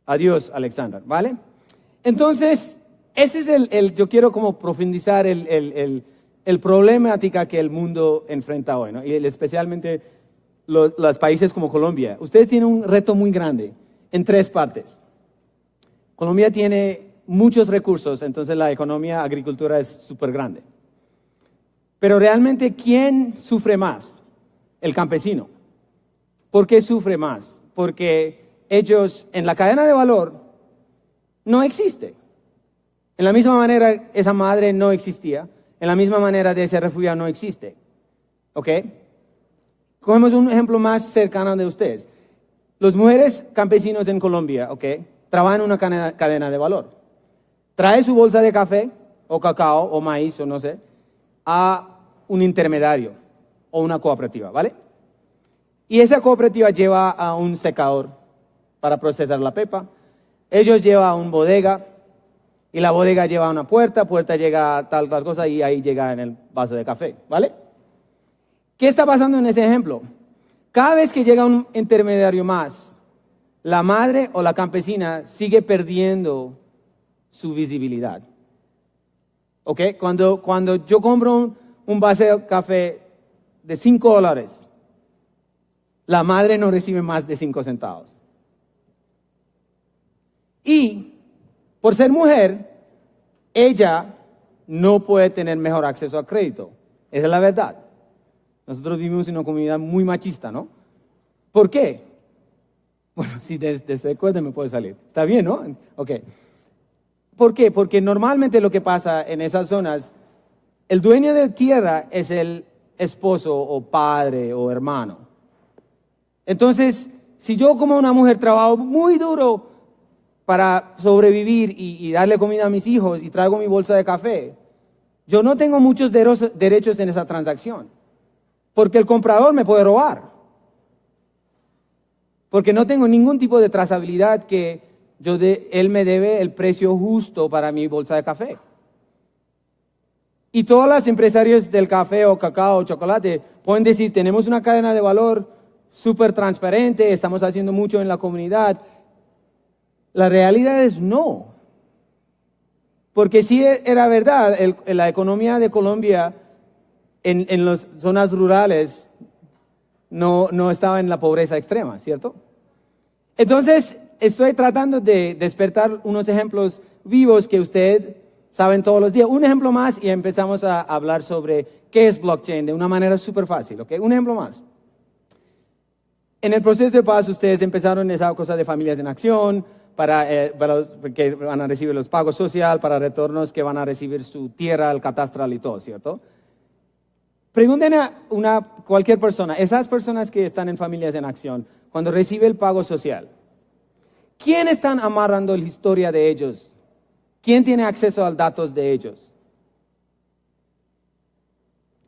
Adiós, Alexander, ¿vale? Entonces, ese es yo quiero como profundizar el problemática que el mundo enfrenta hoy, ¿no? Y especialmente los países como Colombia. Ustedes tienen un reto muy grande en 3 partes. Colombia tiene muchos recursos, entonces la economía agricultura es súper grande. Pero realmente, ¿quién sufre más? El campesino. ¿Por qué sufre más? Porque ellos, en la cadena de valor, no existe. En la misma manera, esa madre no existía. En la misma manera, de ese refugiado no existe. ¿Ok? Cogemos un ejemplo más cercano de ustedes. Las mujeres campesinos en Colombia, ¿ok? Trabajan en una cadena de valor. Trae su bolsa de café, o cacao, o maíz, o no sé, a un intermediario o una cooperativa, ¿vale? Y esa cooperativa lleva a un secador para procesar la pepa. Ellos llevan a una bodega y la bodega lleva a una puerta llega a tal cosa y ahí llega en el vaso de café, ¿vale? ¿Qué está pasando en ese ejemplo? Cada vez que llega un intermediario más, la madre o la campesina sigue perdiendo su visibilidad. ¿Ok? Cuando yo compro un vaso de café de $5, la madre no recibe más de 5 centavos. Y por ser mujer, ella no puede tener mejor acceso a crédito. Esa es la verdad. Nosotros vivimos en una comunidad muy machista, ¿no? ¿Por qué? Bueno, si desde el cuento me puede salir. Está bien, ¿no? Ok. ¿Por qué? Porque normalmente lo que pasa en esas zonas, el dueño de tierra es el esposo o padre o hermano. Entonces, si yo como una mujer trabajo muy duro para sobrevivir y darle comida a mis hijos y traigo mi bolsa de café, yo no tengo muchos derechos en esa transacción, porque el comprador me puede robar, porque no tengo ningún tipo de trazabilidad que él me debe el precio justo para mi bolsa de café. Y todos los empresarios del café o cacao o chocolate pueden decir, tenemos una cadena de valor súper transparente, estamos haciendo mucho en la comunidad. La realidad es no. Porque si era verdad, la economía de Colombia en las zonas rurales no estaba en la pobreza extrema, ¿cierto? Entonces, estoy tratando de despertar unos ejemplos vivos que ustedes saben todos los días. Un ejemplo más y empezamos a hablar sobre qué es blockchain de una manera súper fácil, ¿ok? Un ejemplo más. En el proceso de paz, ustedes empezaron esa cosa de familias en acción, para que van a recibir los pagos sociales, para retornos que van a recibir su tierra, el catastral y todo, ¿cierto? Pregunten a cualquier persona, esas personas que están en familias en acción, cuando recibe el pago social, ¿quién están amarrando la historia de ellos? ¿Quién tiene acceso a los datos de ellos?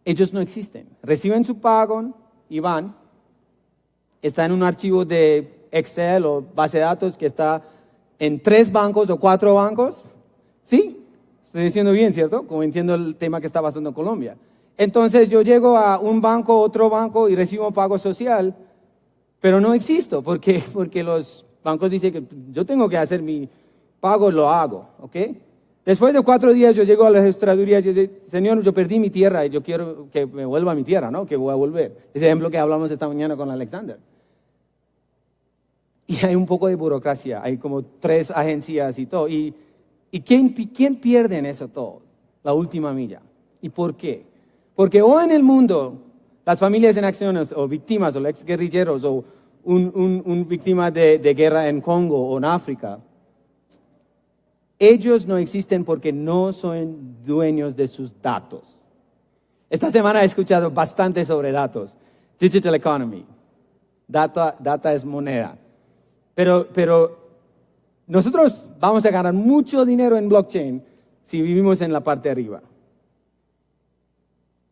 Ellos no existen. Reciben su pago y van. Está en un archivo de Excel o base de datos que está en 3 bancos o 4 bancos. ¿Sí? Estoy diciendo bien, ¿cierto? Como entiendo el tema que está pasando en Colombia. Entonces yo llego a un banco, otro banco y recibo pago social, pero no existo porque los bancos dicen que yo tengo que hacer mi pago, lo hago, ¿ok? Después de 4 días yo llego a la registraduría y yo digo, señor, yo perdí mi tierra y yo quiero que me vuelva mi tierra, ¿no? Que voy a volver. Ese ejemplo que hablamos esta mañana con Alexander. Y hay un poco de burocracia, hay como 3 agencias y todo. ¿Y quién pierde en eso todo? La última milla. ¿Y por qué? Porque hoy en el mundo, las familias en acción o víctimas o los exguerrilleros o un víctima de guerra en Congo o en África, ellos no existen porque no son dueños de sus datos. Esta semana he escuchado bastante sobre datos. Digital economy. Data es moneda. Pero nosotros vamos a ganar mucho dinero en blockchain si vivimos en la parte de arriba.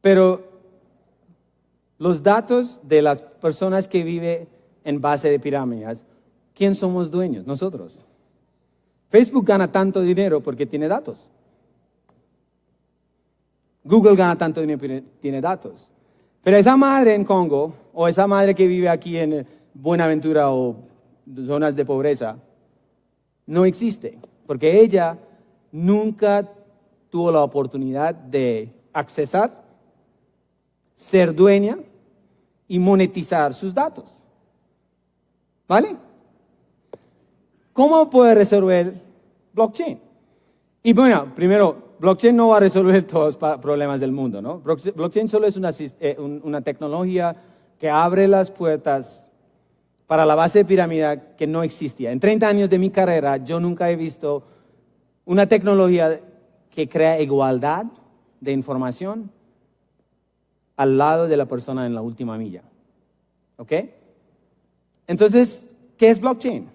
Pero los datos de las personas que viven en base de pirámides, ¿quién somos dueños? Nosotros. Facebook gana tanto dinero porque tiene datos. Google gana tanto dinero porque tiene datos. Pero esa madre en Congo, o esa madre que vive aquí en Buenaventura o zonas de pobreza, no existe, porque ella nunca tuvo la oportunidad de accesar, ser dueña y monetizar sus datos. ¿Vale? ¿Cómo puede resolver blockchain? Y bueno, primero, blockchain no va a resolver todos los problemas del mundo, ¿no? Blockchain solo es una tecnología que abre las puertas para la base de pirámide que no existía. En 30 años de mi carrera, yo nunca he visto una tecnología que crea igualdad de información al lado de la persona en la última milla. ¿Ok? Entonces, ¿qué es blockchain?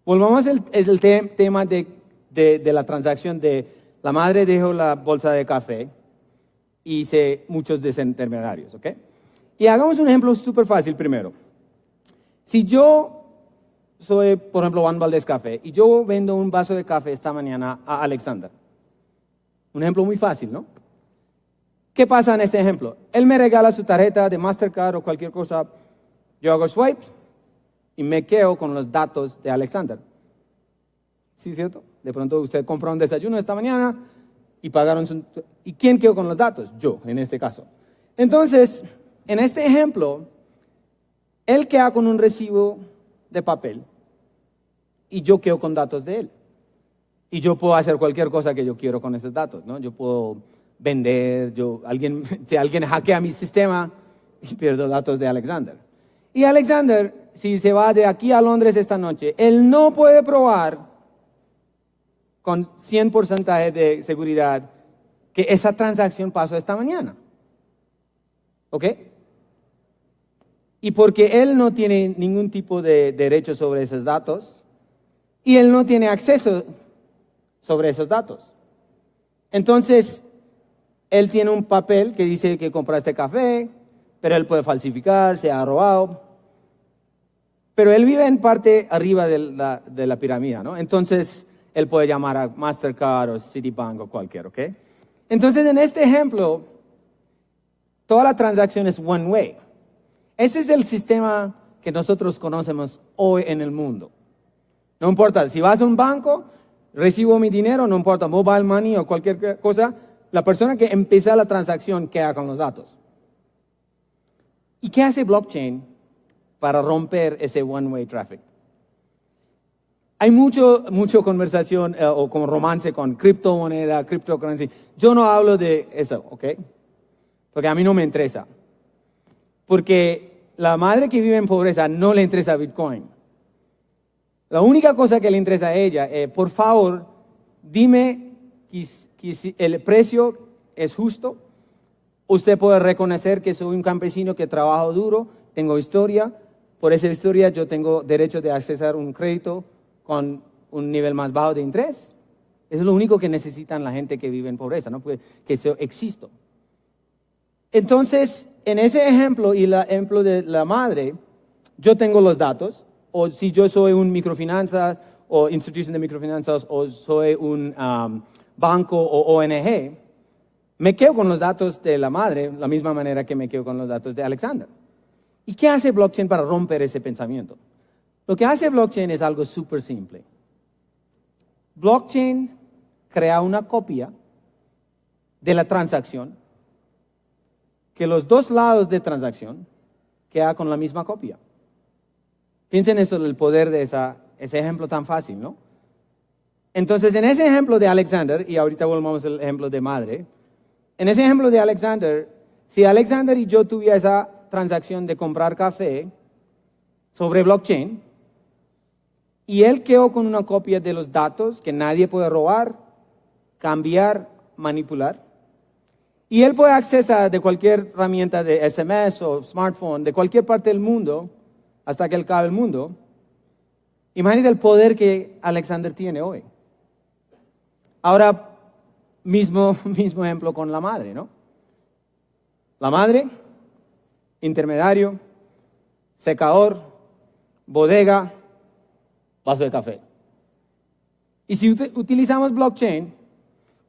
Volvamos al tema de la transacción de la madre dejó la bolsa de café y hice muchos desintermediarios. ¿Ok? Y hagamos un ejemplo súper fácil primero. Si yo soy, por ejemplo, Juan Valdez Café y yo vendo un vaso de café esta mañana a Alexander. Un ejemplo muy fácil, ¿no? ¿Qué pasa en este ejemplo? Él me regala su tarjeta de Mastercard o cualquier cosa. Yo hago swipe y me quedo con los datos de Alexander. ¿Sí, cierto? De pronto usted compró un desayuno esta mañana y pagaron su... ¿Y quién quedó con los datos? Yo, en este caso. Entonces, en este ejemplo, él queda con un recibo de papel y yo quedo con datos de él. Y yo puedo hacer cualquier cosa que yo quiero con esos datos, ¿no? Yo puedo vender, si alguien hackea mi sistema y pierdo datos de Alexander. Y Alexander, si se va de aquí a Londres esta noche, él no puede probar con 100% de seguridad que esa transacción pasó esta mañana. ¿Ok? Y porque él no tiene ningún tipo de derecho sobre esos datos y él no tiene acceso sobre esos datos. Entonces, él tiene un papel que dice que compraste café, pero él puede falsificar, se ha robado. Pero él vive en parte arriba de la pirámide, ¿no? Entonces, él puede llamar a Mastercard o Citibank o cualquier, ¿ok? Entonces, en este ejemplo, toda la transacción es one way. Ese es el sistema que nosotros conocemos hoy en el mundo. No importa, si vas a un banco, recibo mi dinero, no importa, mobile money o cualquier cosa, la persona que empieza la transacción queda con los datos. ¿Y qué hace blockchain para romper ese one-way traffic? Hay mucho conversación o como romance con criptomoneda, cryptocurrency. Yo no hablo de eso, ¿ok? Porque a mí no me interesa. Porque la madre que vive en pobreza no le interesa Bitcoin. La única cosa que le interesa a ella es, por favor, dime que si el precio es justo. Usted puede reconocer que soy un campesino que trabajo duro, tengo historia. Por esa historia yo tengo derecho de accesar un crédito con un nivel más bajo de interés. Eso es lo único que necesitan la gente que vive en pobreza, ¿no? Pues que yo existo. Entonces, en ese ejemplo y el ejemplo de la madre, yo tengo los datos. O si yo soy un microfinanzas o institución de microfinanzas o soy un banco o ONG, me quedo con los datos de la madre, la misma manera que me quedo con los datos de Alexander. ¿Y qué hace blockchain para romper ese pensamiento? Lo que hace blockchain es algo súper simple. Blockchain crea una copia de la transacción que los dos lados de transacción quedan con la misma copia. Piensen eso, el poder de ese ejemplo tan fácil, ¿no? Entonces, en ese ejemplo de Alexander, y ahorita volvamos al ejemplo de madre, en ese ejemplo de Alexander, si Alexander y yo tuviera esa transacción de comprar café sobre blockchain, y él quedó con una copia de los datos que nadie puede robar, cambiar, manipular, y él puede accesar de cualquier herramienta de SMS o smartphone, de cualquier parte del mundo, hasta que él acabe el mundo. Imagínate el poder que Alexander tiene hoy. Ahora, mismo ejemplo con la madre, ¿no? La madre, intermediario, secador, bodega, vaso de café. Y si utilizamos blockchain,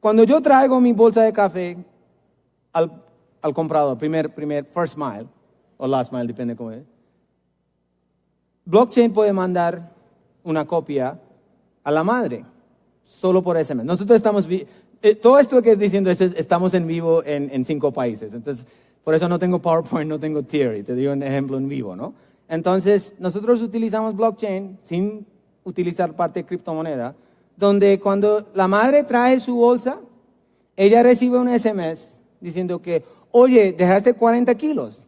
cuando yo traigo mi bolsa de café al comprador, first mile, o last mile, depende cómo es, blockchain puede mandar una copia a la madre, solo por SMS. Nosotros estamos, todo esto que estoy diciendo estamos en vivo en 5 países. Entonces, por eso no tengo PowerPoint, no tengo Theory, te digo un ejemplo en vivo, ¿no? Entonces, nosotros utilizamos blockchain sin utilizar parte de criptomoneda, donde cuando la madre trae su bolsa, ella recibe un SMS diciendo que, oye, dejaste 40 kilos.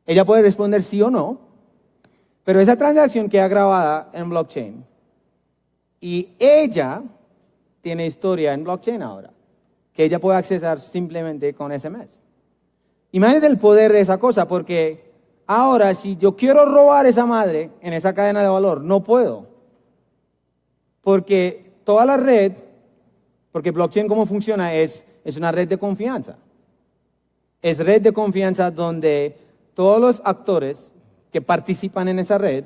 Ella puede responder sí o no, pero esa transacción queda grabada en blockchain. Y ella tiene historia en blockchain ahora, que ella puede accesar simplemente con SMS. Imagínate el poder de esa cosa, porque ahora si yo quiero robar a esa madre en esa cadena de valor, no puedo. Porque toda la red, porque blockchain cómo funciona es una red de confianza. Es red de confianza donde todos los actores que participan en esa red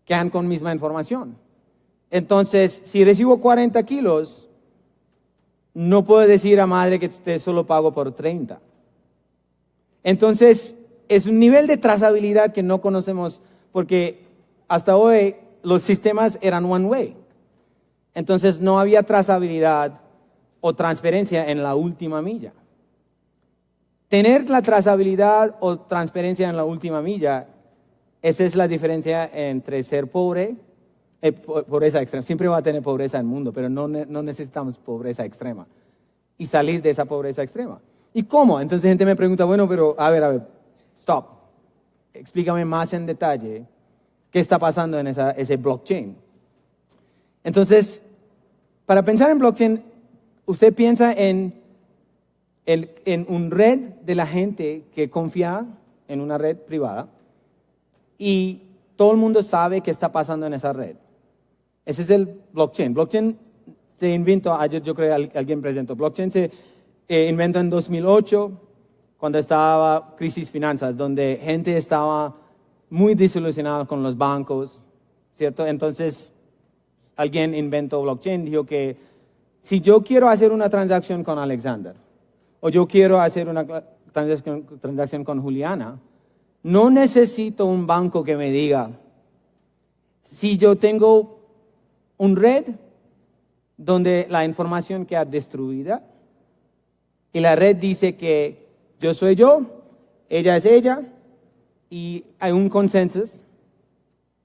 quedan con misma información. Entonces, si recibo 40 kilos, no puedo decir a madre que usted solo pago por 30. Entonces, es un nivel de trazabilidad que no conocemos porque hasta hoy los sistemas eran one way. Entonces, no había trazabilidad o transparencia en la última milla. Tener la trazabilidad o transparencia en la última milla, esa es la diferencia entre ser pobre, pobreza extrema. Siempre va a tener pobreza en el mundo, pero no necesitamos pobreza extrema. Y salir de esa pobreza extrema. ¿Y cómo? Entonces gente me pregunta, bueno, pero a ver, stop. Explícame más en detalle qué está pasando en ese blockchain. Entonces, para pensar en blockchain, usted piensa en una red de la gente que confía en una red privada y todo el mundo sabe qué está pasando en esa red. Ese es el blockchain. Blockchain se inventó, ayer yo creo que alguien presentó, blockchain se inventó en 2008 cuando estaba crisis finanzas, donde gente estaba muy desilusionada con los bancos, ¿cierto? Entonces alguien inventó blockchain, dijo que si yo quiero hacer una transacción con Alexander o yo quiero hacer una transacción con Juliana, no necesito un banco que me diga, si yo tengo un red donde la información queda destruida y la red dice que yo soy yo, ella es ella y hay un consenso,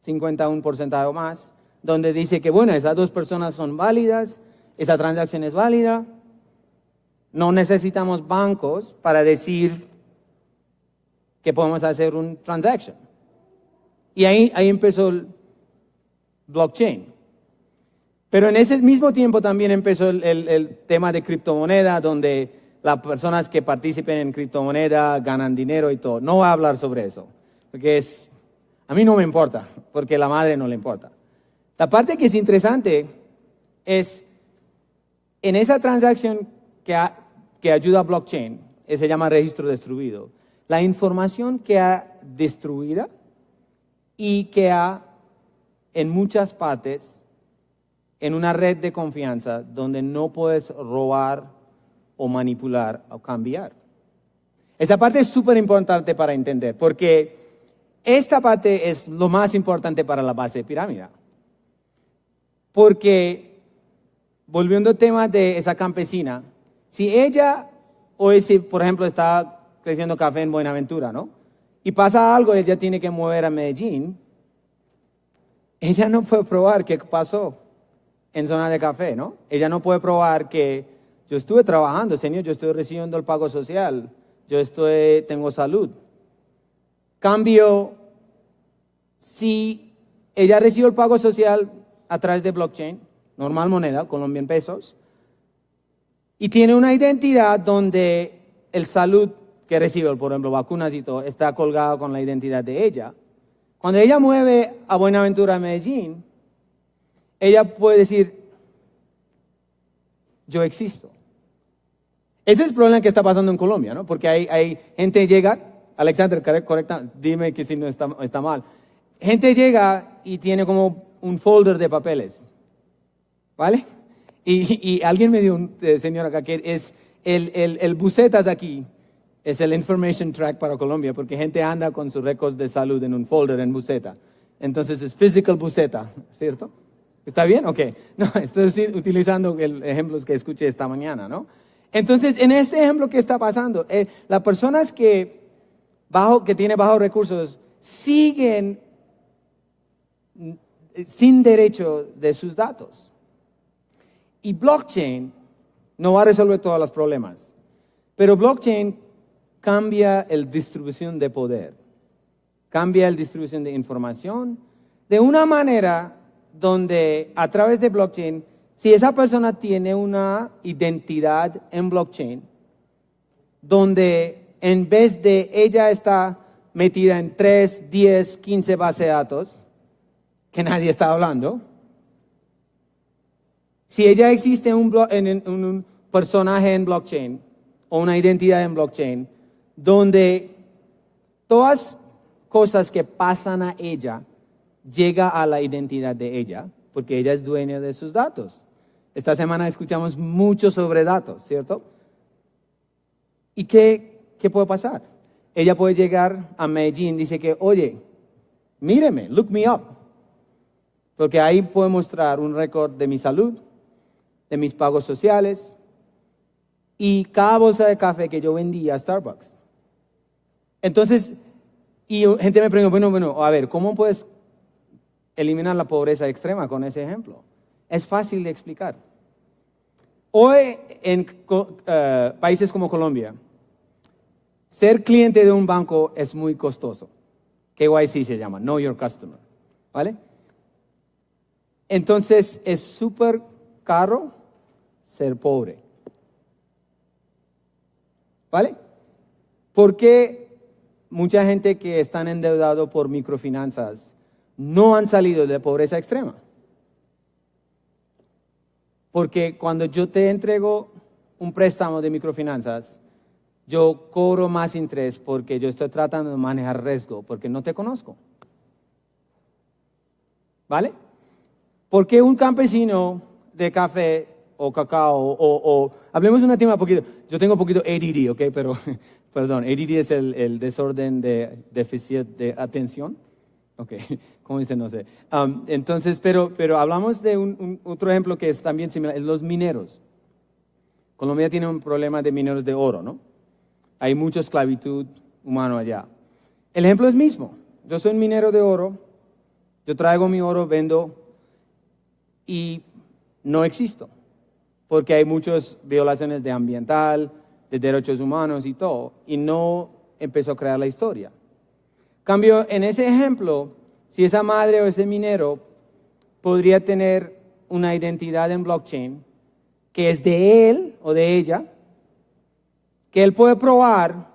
51% o más, donde dice que bueno, esas dos personas son válidas, esa transacción es válida, no necesitamos bancos para decir que podemos hacer un transaction. Y ahí empezó el blockchain. Pero en ese mismo tiempo también empezó el tema de criptomoneda, donde las personas que participen en criptomoneda ganan dinero y todo. No voy a hablar sobre eso, porque a mí no me importa, porque a la madre no le importa. La parte que es interesante es, en esa transacción que ayuda a blockchain, se llama registro destruido, la información que ha destruida y que ha en muchas partes en una red de confianza donde no puedes robar o manipular o cambiar. Esa parte es súper importante para entender, porque esta parte es lo más importante para la base de pirámide. Porque, volviendo al tema de esa campesina, si ella hoy, si por ejemplo está creciendo café en Buenaventura, ¿no? Y pasa algo, ella tiene que mover a Medellín, ella no puede probar qué pasó en zona de café, ¿no? Ella no puede probar que yo estuve trabajando, señor, yo estoy recibiendo el pago social, tengo salud. Cambio, si ella recibe el pago social a través de blockchain, normal moneda, Colombian pesos, y tiene una identidad donde el salud que recibe, por ejemplo, vacunas y todo, está colgado con la identidad de ella. Cuando ella mueve a Buenaventura, a Medellín, ella puede decir, yo existo. Ese es el problema que está pasando en Colombia, ¿no? Porque hay gente llega, Alexander, correcta, dime que si no está mal. Gente llega y tiene como un folder de papeles, ¿vale? Y alguien me dio un señor acá que es el bucetas aquí, es el information track para Colombia, porque gente anda con sus récords de salud en un folder en buceta. Entonces es physical buceta, ¿cierto? ¿Está bien? Ok. No, estoy utilizando ejemplos que escuché esta mañana, ¿no? Entonces, en este ejemplo, ¿qué está pasando? Las personas que tienen bajos recursos siguen sin derecho de sus datos. Y blockchain no va a resolver todos los problemas, pero blockchain cambia la distribución de poder, cambia la distribución de información de una manera donde a través de blockchain, si esa persona tiene una identidad en blockchain, donde en vez de ella está metida en 3, 10, 15 bases de datos, que nadie está hablando, si ella existe en un personaje en blockchain o una identidad en blockchain, donde todas cosas que pasan a ella llega a la identidad de ella, porque ella es dueña de sus datos. Esta semana escuchamos mucho sobre datos, ¿cierto? ¿Y qué puede pasar? Ella puede llegar a Medellín, dice que, oye, míreme, look me up, porque ahí puedo mostrar un récord de mi salud, de mis pagos sociales y cada bolsa de café que yo vendía a Starbucks. Entonces, y gente me pregunta, bueno, a ver, ¿cómo puedes eliminar la pobreza extrema con ese ejemplo? Es fácil de explicar. Hoy en países como Colombia, ser cliente de un banco es muy costoso. KYC se llama, Know Your Customer, ¿vale? Entonces es súper caro ser pobre. ¿Vale? ¿Por qué mucha gente que están endeudados por microfinanzas no han salido de pobreza extrema? Porque cuando yo te entrego un préstamo de microfinanzas, yo cobro más interés porque yo estoy tratando de manejar riesgo, porque no te conozco. ¿Vale? ¿Por qué un campesino de café o cacao o hablemos de un tema un poquito, yo tengo un poquito ADD, ¿ok? Pero, perdón, ADD es el desorden de déficit de atención. Ok, ¿cómo dice? No sé. Entonces, pero hablamos de otro ejemplo que es también similar, es los mineros. Colombia tiene un problema de mineros de oro, ¿no? Hay mucha esclavitud humana allá. El ejemplo es mismo. Yo soy un minero de oro, yo traigo mi oro, vendo y no existo, porque hay muchas violaciones de ambiental, de derechos humanos y todo, y no empezó a crear la historia. Cambio, en ese ejemplo, si esa madre o ese minero podría tener una identidad en blockchain que es de él o de ella, que él puede probar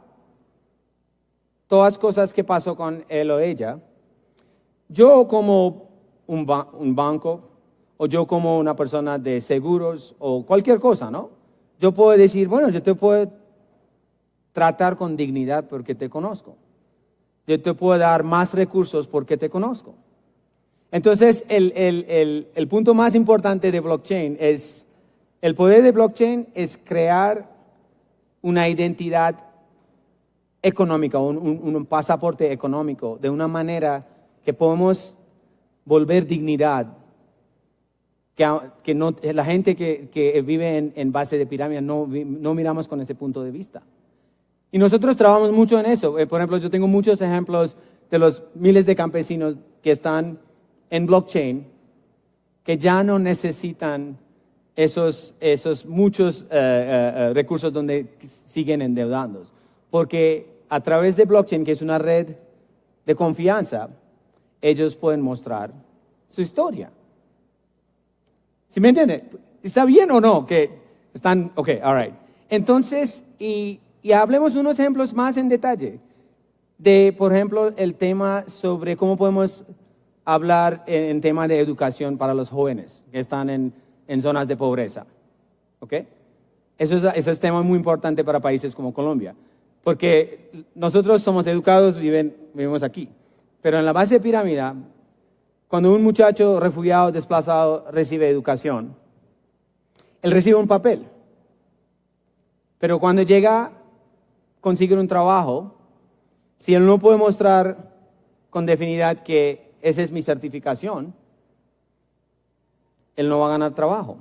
todas las cosas que pasó con él o ella, yo como un banco, o yo como una persona de seguros, o cualquier cosa, ¿no? Yo puedo decir, bueno, yo te puedo tratar con dignidad porque te conozco. Yo te puedo dar más recursos porque te conozco. Entonces, el punto más importante de blockchain es, el poder de blockchain es crear una identidad económica, un pasaporte económico, de una manera que podemos volver dignidad, que no, la gente que vive en base de pirámide no miramos con ese punto de vista. Y nosotros trabajamos mucho en eso. Por ejemplo, yo tengo muchos ejemplos de los miles de campesinos que están en blockchain, que ya no necesitan esos muchos recursos donde siguen endeudándose. Porque a través de blockchain, que es una red de confianza, ellos pueden mostrar su historia. ¿Sí me entiende? ¿Está bien o no? Que están, ok, all right. Entonces, y hablemos de unos ejemplos más en detalle de, por ejemplo, el tema sobre cómo podemos hablar en tema de educación para los jóvenes que están en zonas de pobreza. ¿Ok? Ese es tema muy importante para países como Colombia, porque nosotros somos educados, vivimos aquí, pero en la base de pirámide, cuando un muchacho refugiado, desplazado, recibe educación, él recibe un papel. Pero cuando llega a conseguir un trabajo, si él no puede mostrar con definitividad que esa es mi certificación, él no va a ganar trabajo.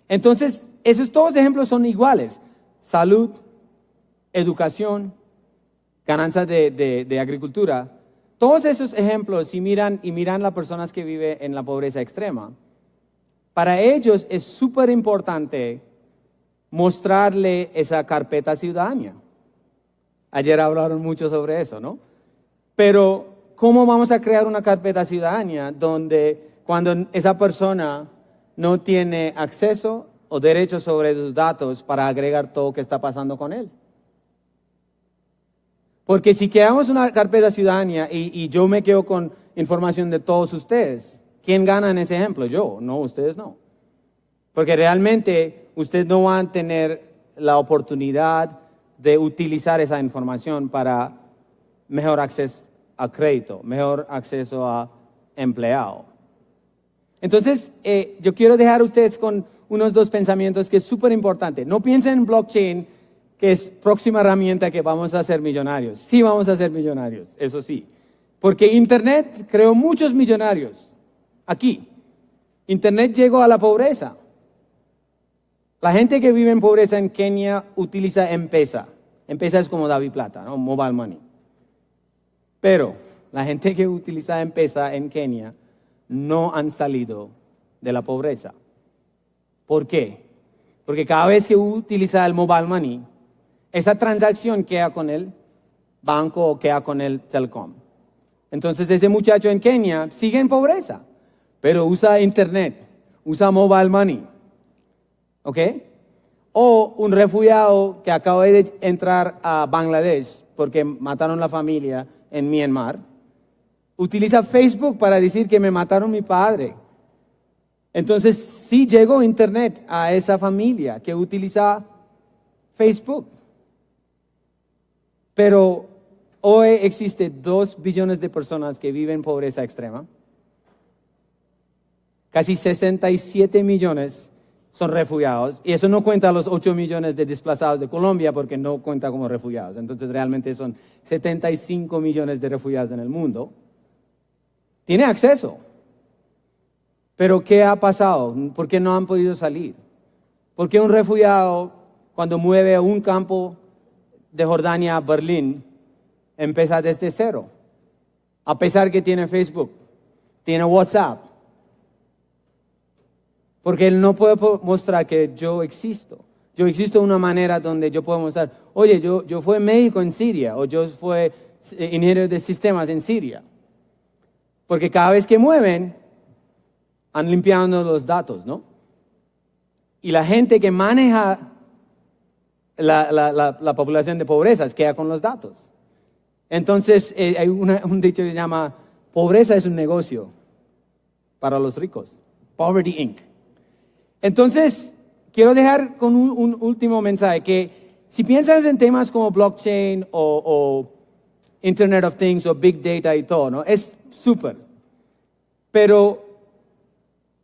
Entonces, todos ejemplos son iguales. Salud, educación, ganancias de agricultura. Todos esos ejemplos, si miran las personas que viven en la pobreza extrema, para ellos es súper importante mostrarle esa carpeta ciudadanía. Ayer hablaron mucho sobre eso, ¿no? Pero, ¿cómo vamos a crear una carpeta ciudadanía donde cuando esa persona no tiene acceso o derecho sobre sus datos para agregar todo lo que está pasando con él? Porque si creamos una carpeta ciudadanía y yo me quedo con información de todos ustedes, ¿quién gana en ese ejemplo? Yo, no, ustedes no. Porque realmente ustedes no van a tener la oportunidad de utilizar esa información para mejor acceso a crédito, mejor acceso a empleado. Entonces, yo quiero dejar a ustedes con unos dos pensamientos que es súper importante. No piensen en blockchain, que es próxima herramienta que vamos a ser millonarios. Sí vamos a ser millonarios, eso sí. Porque Internet creó muchos millonarios. Aquí, Internet llegó a la pobreza. La gente que vive en pobreza en Kenia utiliza M-Pesa. M-Pesa es como DaviPlata, ¿no? Mobile Money. Pero la gente que utiliza M-Pesa en Kenia no han salido de la pobreza. ¿Por qué? Porque cada vez que utiliza el Mobile Money, esa transacción queda con el banco o queda con el telecom. Entonces ese muchacho en Kenia sigue en pobreza, pero usa Internet, usa Mobile Money. ¿Ok? O un refugiado que acaba de entrar a Bangladesh porque mataron la familia en Myanmar, utiliza Facebook para decir que me mataron mi padre. Entonces sí llegó Internet a esa familia que utiliza Facebook. Pero hoy existe 2 billones de personas que viven en pobreza extrema. Casi 67 millones son refugiados, y eso no cuenta los 8 millones de desplazados de Colombia porque no cuenta como refugiados. Entonces realmente son 75 millones de refugiados en el mundo. Tiene acceso. Pero ¿qué ha pasado? ¿Por qué no han podido salir? ¿Por qué un refugiado cuando mueve a un campo de Jordania a Berlín empieza desde cero? A pesar que tiene Facebook, tiene WhatsApp. Porque él no puede mostrar que yo existo. Yo existo de una manera donde yo puedo mostrar, oye, yo fui médico en Siria, o yo fui ingeniero de sistemas en Siria. Porque cada vez que mueven, han limpiado los datos, ¿no? Y la gente que maneja la población de pobreza queda con los datos. Entonces, hay un dicho que se llama, pobreza es un negocio para los ricos. Poverty Inc. Entonces, quiero dejar con un último mensaje, que si piensas en temas como blockchain o Internet of Things o Big Data y todo, ¿no? Es súper. Pero,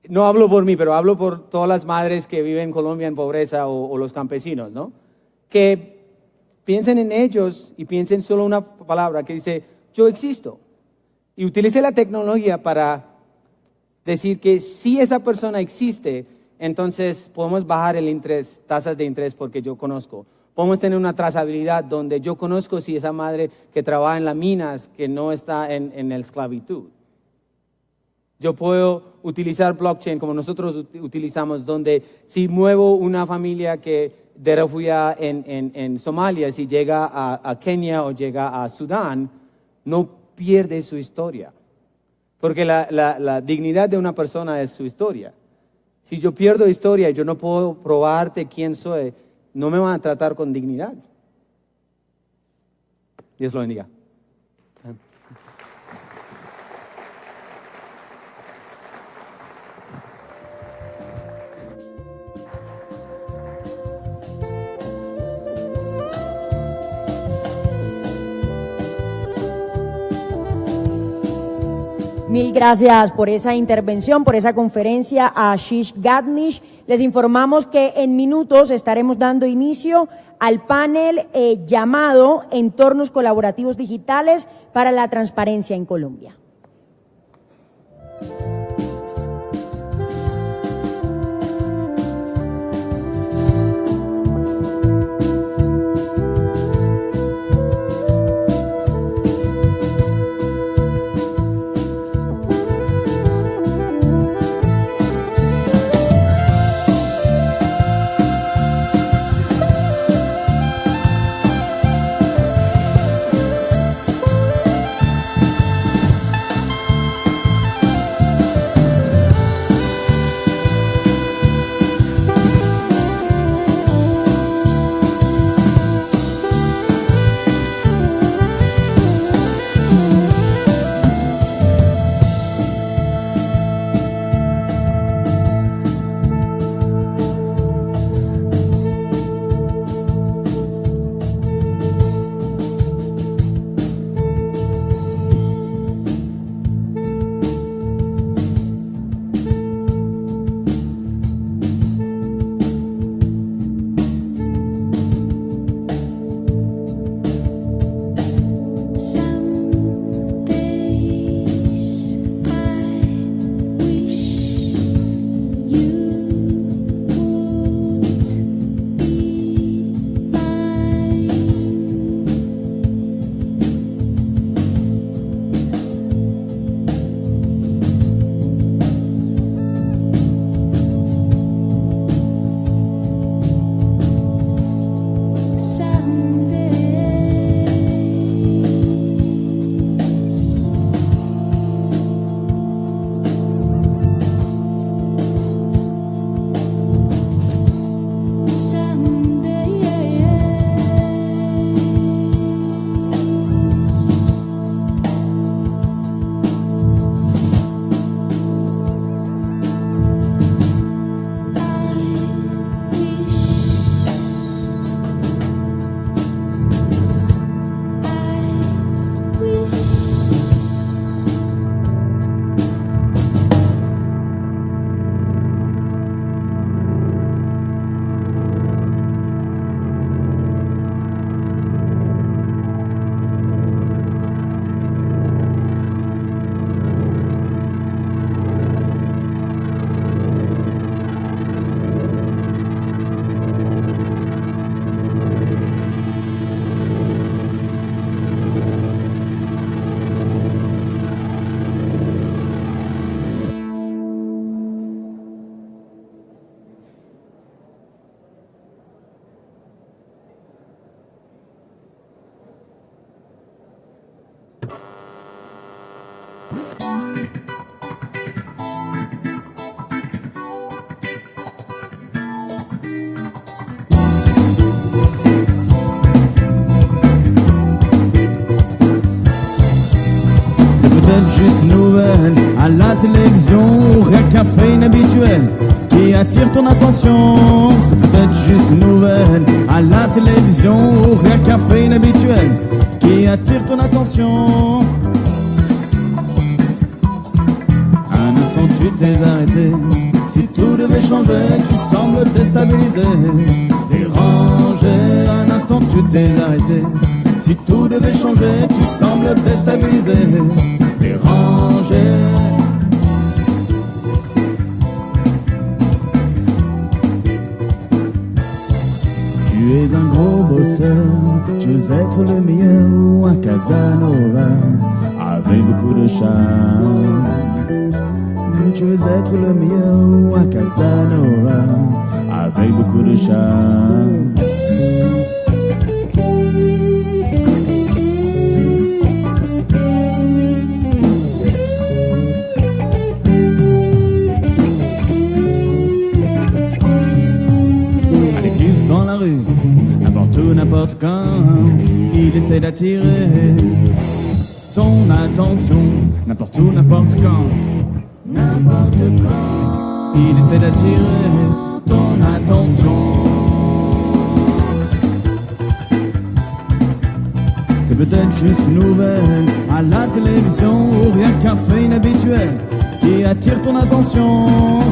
no hablo por mí, pero hablo por todas las madres que viven en Colombia en pobreza o los campesinos, ¿no? Que piensen en ellos y piensen solo una palabra que dice, yo existo. Y utilice la tecnología para decir que si esa persona existe, entonces podemos bajar el interés, tasas de interés porque yo conozco. Podemos tener una trazabilidad donde yo conozco si esa madre que trabaja en las minas, que no está en la esclavitud. Yo puedo utilizar blockchain como nosotros utilizamos, donde si muevo una familia de refugiada en Somalia, si llega a Kenia o llega a Sudán, no pierde su historia. Porque la dignidad de una persona es su historia. Si yo pierdo historia y yo no puedo probarte quién soy, no me van a tratar con dignidad. Dios lo bendiga. Mil gracias por esa intervención, por esa conferencia a Ashish Ganesh. Les informamos que en minutos estaremos dando inicio al panel llamado Entornos Colaborativos Digitales para la Transparencia en Colombia. télévision ou rien qu'un fait inhabituel qui attire ton attention. C'est peut-être juste une nouvelle à la télévision ou rien qu'un fait inhabituel qui attire ton attention. Un instant tu t'es arrêté, si tout devait changer, tu sembles déstabilisé, dérangé. Un instant tu t'es arrêté, si tout devait changer, tu sembles déstabilisé, dérangé. Tu es un gros bosseur, tu veux être le meilleur ou un Casanova avec beaucoup de charme. Tu veux être le meilleur ou un Casanova avec beaucoup de charme. À l'église, dans la rue, n'importe où, n'importe quand, il essaie d'attirer ton attention. N'importe où, n'importe quand, n'importe quand, il essaie d'attirer ton attention. C'est peut-être juste une nouvelle à la télévision ou rien qu'un fait inhabituel qui attire ton attention.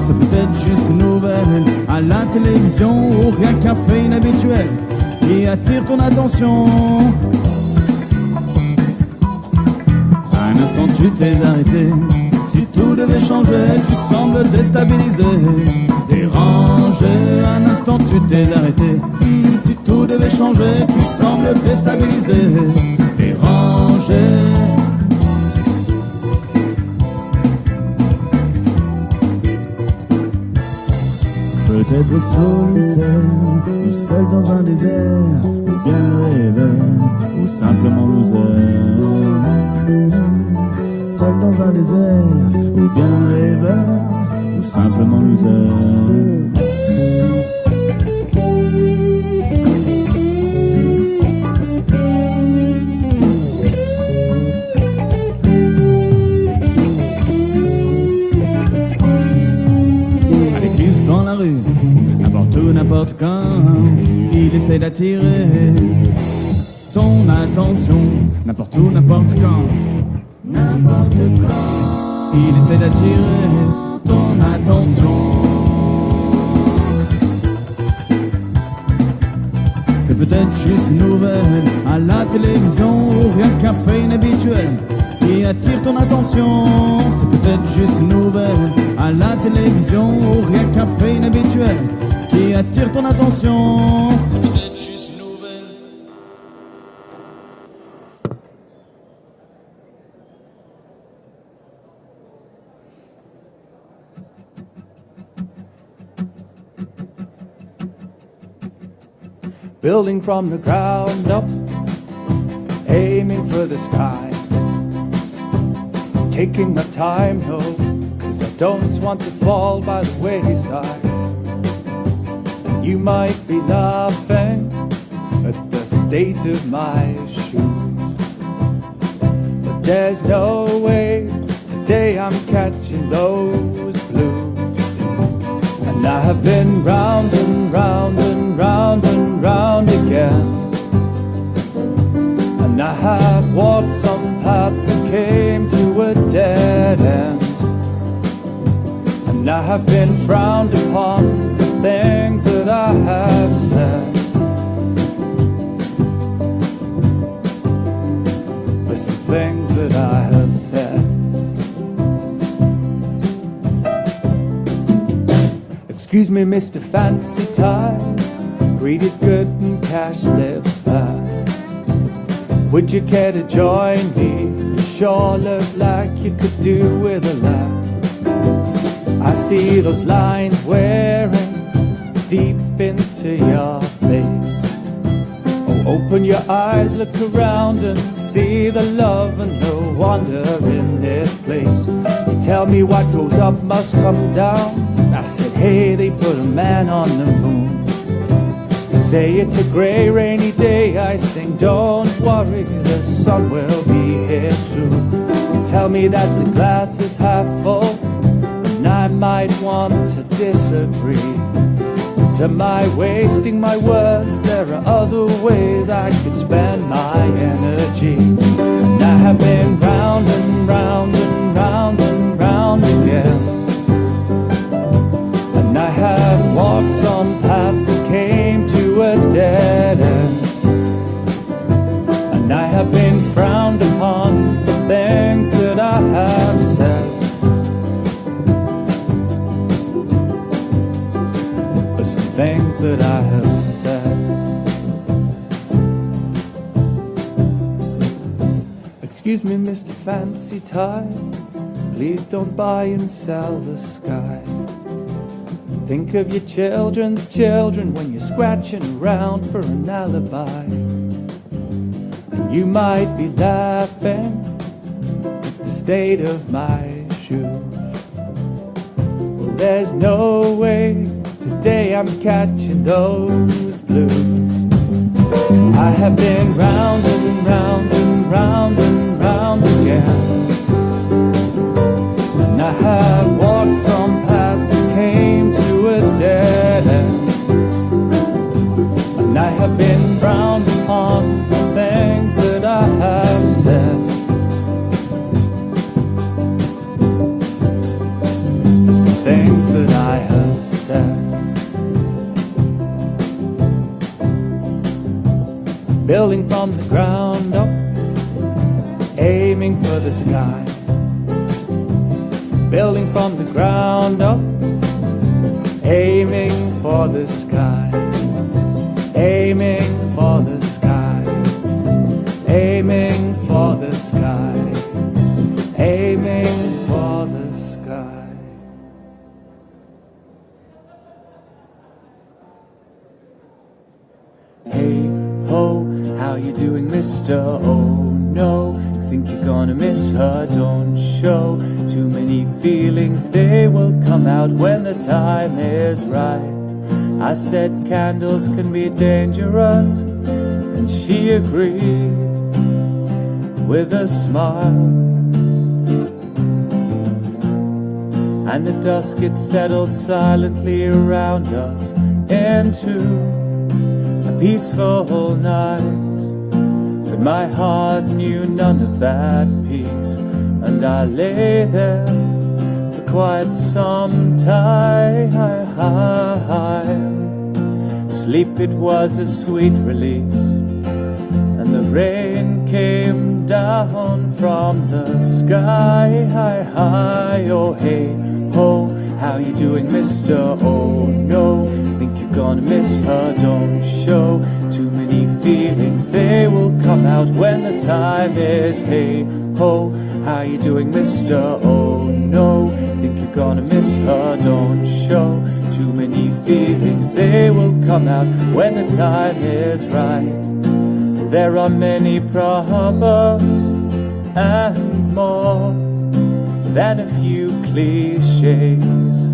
C'est peut-être juste une nouvelle à la télévision ou rien qu'un fait inhabituel qui attire ton attention. Un instant tu t'es arrêté, si tout devait changer, tu sembles déstabilisé, dérangé. Un instant tu t'es arrêté, si tout devait changer, tu sembles déstabilisé, dérangé. Peut-être solitaire, ou seul dans un désert, ou bien rêveur, ou simplement loser. Seul dans un désert, ou bien rêveur, ou simplement loser. À l'église, dans la rue, n'importe où, n'importe quand, il essaie d'attirer ton attention. N'importe où, n'importe quand, n'importe quand, il essaie d'attirer ton attention. C'est peut-être juste une nouvelle à la télévision ou rien qu'un fait inhabituel qui attire ton attention. C'est peut-être juste une nouvelle à la télévision ou rien qu'un fait inhabituel qui attire ton attention. C'est peut-être juste une nouvelle. Building from the ground up, aiming for the sky. Taking my time, no, 'cause I don't want to fall by the wayside. You might be laughing at the state of my shoes, but there's no way today I'm catching those blues. And I have been round and round and round and round again, and I have walked some paths that came to a dead end, and I have been frowned upon for things that I have said, for some things that I have said. Excuse me, Mr. Fancy Time, greed is good and cash lives fast. Would you care to join me? You sure look like you could do with a laugh. I see those lines wearing deep into your face. Oh, open your eyes, look around and see the love and the wonder in this place. You tell me what goes up must come down. I said, hey, they put a man on the moon. You say it's a grey, rainy day. I sing, don't worry, the sun will be here soon. You tell me that the glass is half full. might want to disagree. To my wasting my words, there are other ways I could spend my energy. And I have been round and round and round and round again. And I have walked on paths that came to a dead end. And I have been frowned upon for things that I have said. For some things that I have said. Excuse me, Mr. Fancy Tie, please don't buy and sell the sky. Think of your children's children when you're scratching around for an alibi. And you might be laughing at the state of my shoes. Well, there's no way today I'm catching those blues. I have been round and round and round and round again. And I have walked some paths that came to a dead end. And I have been frowned upon for things that I have said. Some things that I have said. Building from the ground up, aiming for the sky. Building from the ground up, aiming for the sky. Aiming for the sky. Aiming for the sky. Aiming for the sky. Hey ho, how you doing, mister? Oh no, think you're gonna miss her, don't show too many feelings, they will come out when the time is right. I said candles can be dangerous, and she agreed with a smile. And the dusk it settled silently around us into a peaceful night. But my heart knew none of that peace, and I lay there for quite some time. Sleep, it was a sweet release, and the rain came down from the sky. Oh hey ho, how you doing, mister? Oh no, think you're gonna miss her, don't show too many feelings, they will come out when the time is. Hey ho, how you doing, mister? Oh no, think you're gonna miss her, don't show too many feelings, they will come out when the time is right. There are many proverbs and more than a few cliches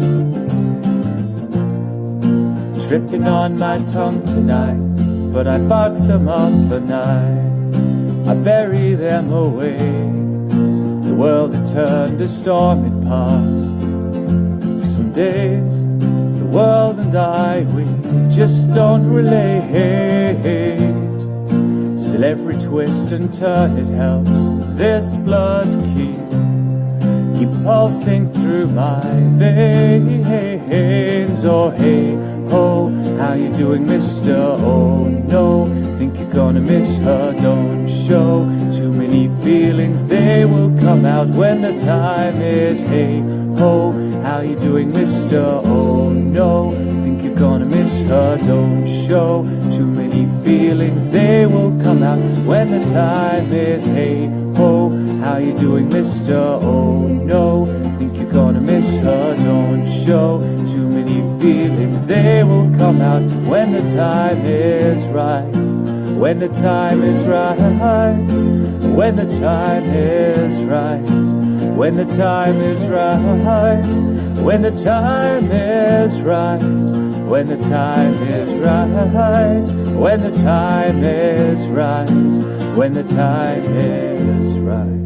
dripping on my tongue tonight, but I box them up at night, I bury them away. The world had turned a storm, it passed. Some days, the world and I, we just don't relate. Still every twist and turn, it helps this blood keep pulsing through my veins. Oh hey ho, how you doing, mister? Oh no, think you're gonna miss her, don't show too many feelings, they will come out when the time is. Hey ho, how you doing, mister? Oh no, think you're gonna miss her, don't show too many feelings, they will come out when the time is. Hey ho, how you doing, mister? Oh no, think you're gonna miss her, don't show too many feelings, they will come out when the time is right. When the time is right. When the time is right. When the time is right. When the time is right. When the time is right. When the time is right. When the time is right.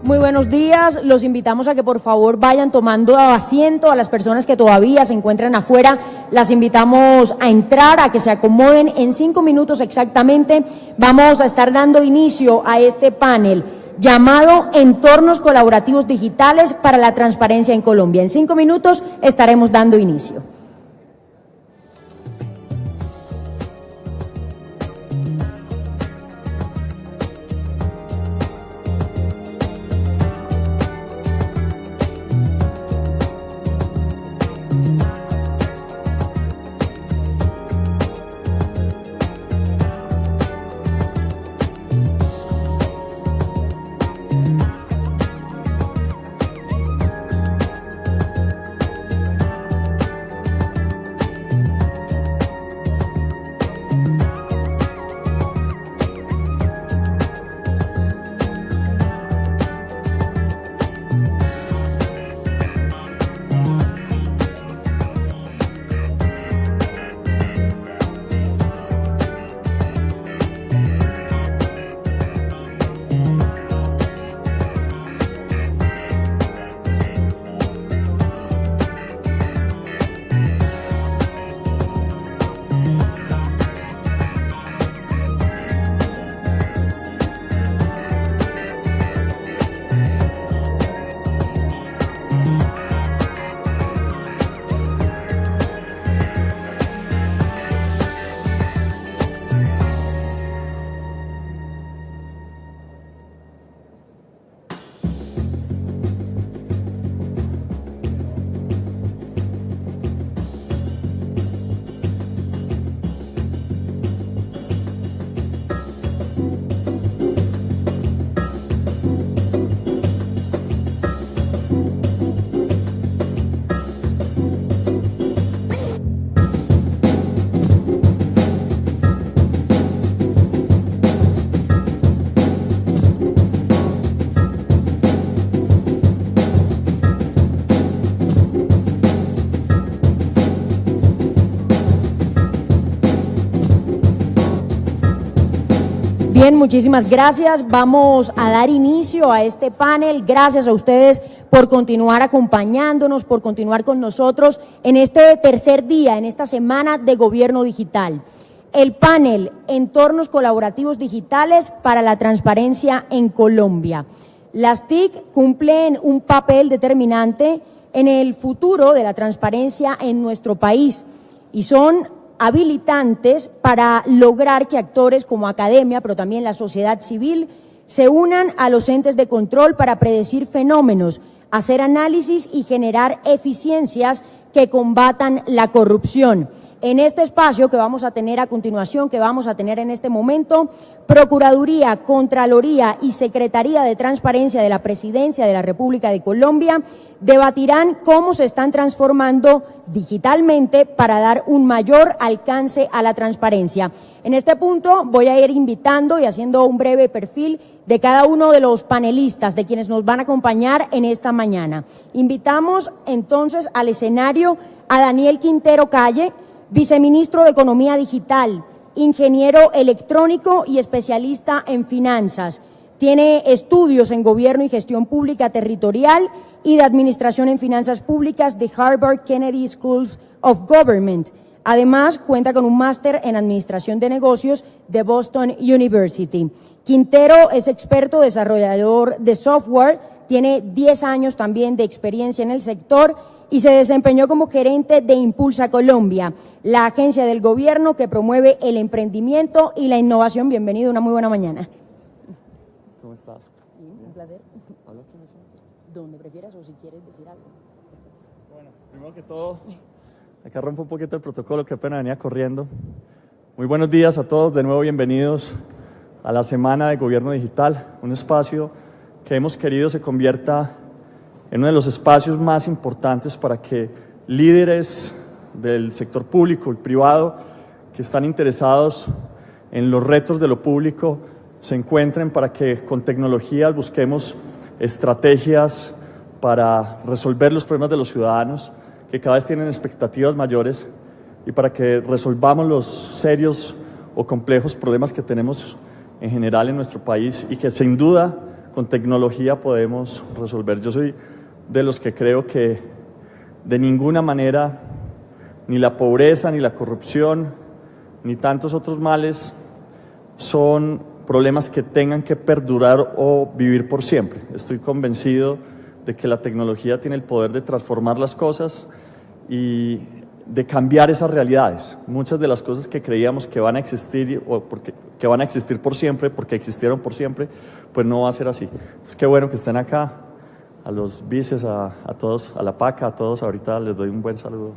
Muy buenos días, los invitamos a que por favor vayan tomando asiento. A las personas que todavía se encuentran afuera, las invitamos a entrar, a que se acomoden. En 5 minutos exactamente vamos a estar dando inicio a este panel llamado Entornos Colaborativos Digitales para la Transparencia en Colombia. En 5 minutos estaremos dando inicio. Bien, muchísimas gracias. Vamos a dar inicio a este panel. Gracias a ustedes por continuar acompañándonos, por continuar con nosotros en este tercer día, en esta semana de Gobierno Digital. El panel Entornos Colaborativos Digitales para la Transparencia en Colombia. Las TIC cumplen un papel determinante en el futuro de la transparencia en nuestro país y son habilitantes para lograr que actores como academia, pero también la sociedad civil, se unan a los entes de control para predecir fenómenos, hacer análisis y generar eficiencias que combatan la corrupción. En este espacio que vamos a tener a continuación, que vamos a tener en este momento, Procuraduría, Contraloría y Secretaría de Transparencia de la Presidencia de la República de Colombia debatirán cómo se están transformando digitalmente para dar un mayor alcance a la transparencia. En este punto voy a ir invitando y haciendo un breve perfil de cada uno de los panelistas, de quienes nos van a acompañar en esta mañana. Invitamos entonces al escenario a Daniel Quintero Calle, viceministro de Economía Digital, ingeniero electrónico y especialista en finanzas. Tiene estudios en Gobierno y Gestión Pública Territorial y de Administración en Finanzas Públicas de Harvard Kennedy School of Government. Además, cuenta con un máster en Administración de Negocios de Boston University. Quintero es experto desarrollador de software, tiene 10 años también de experiencia en el sector y se desempeñó como gerente de Impulsa Colombia, la agencia del gobierno que promueve el emprendimiento y la innovación. Bienvenido, una muy buena mañana. ¿Cómo estás? Un placer. Donde prefieras o si quieres decir algo. Bueno, primero que todo, acá rompo un poquito el protocolo, qué pena, venía corriendo. Muy buenos días a todos, de nuevo bienvenidos a la Semana de Gobierno Digital, un espacio que hemos querido se convierta en uno de los espacios más importantes para que líderes del sector público y privado que están interesados en los retos de lo público se encuentren para que con tecnologías busquemos estrategias para resolver los problemas de los ciudadanos que cada vez tienen expectativas mayores y para que resolvamos los serios o complejos problemas que tenemos en general en nuestro país y que sin duda con tecnología podemos resolver. Yo soy de los que creo que de ninguna manera ni la pobreza, ni la corrupción, ni tantos otros males son problemas que tengan que perdurar o vivir por siempre. Estoy convencido de que la tecnología tiene el poder de transformar las cosas y de cambiar esas realidades. Muchas de las cosas que creíamos que van a existir que van a existir por siempre, porque existieron por siempre, pues no va a ser así. Entonces, qué bueno que estén acá, a los vices, a todos, a la PACA, a todos. Ahorita les doy un buen saludo.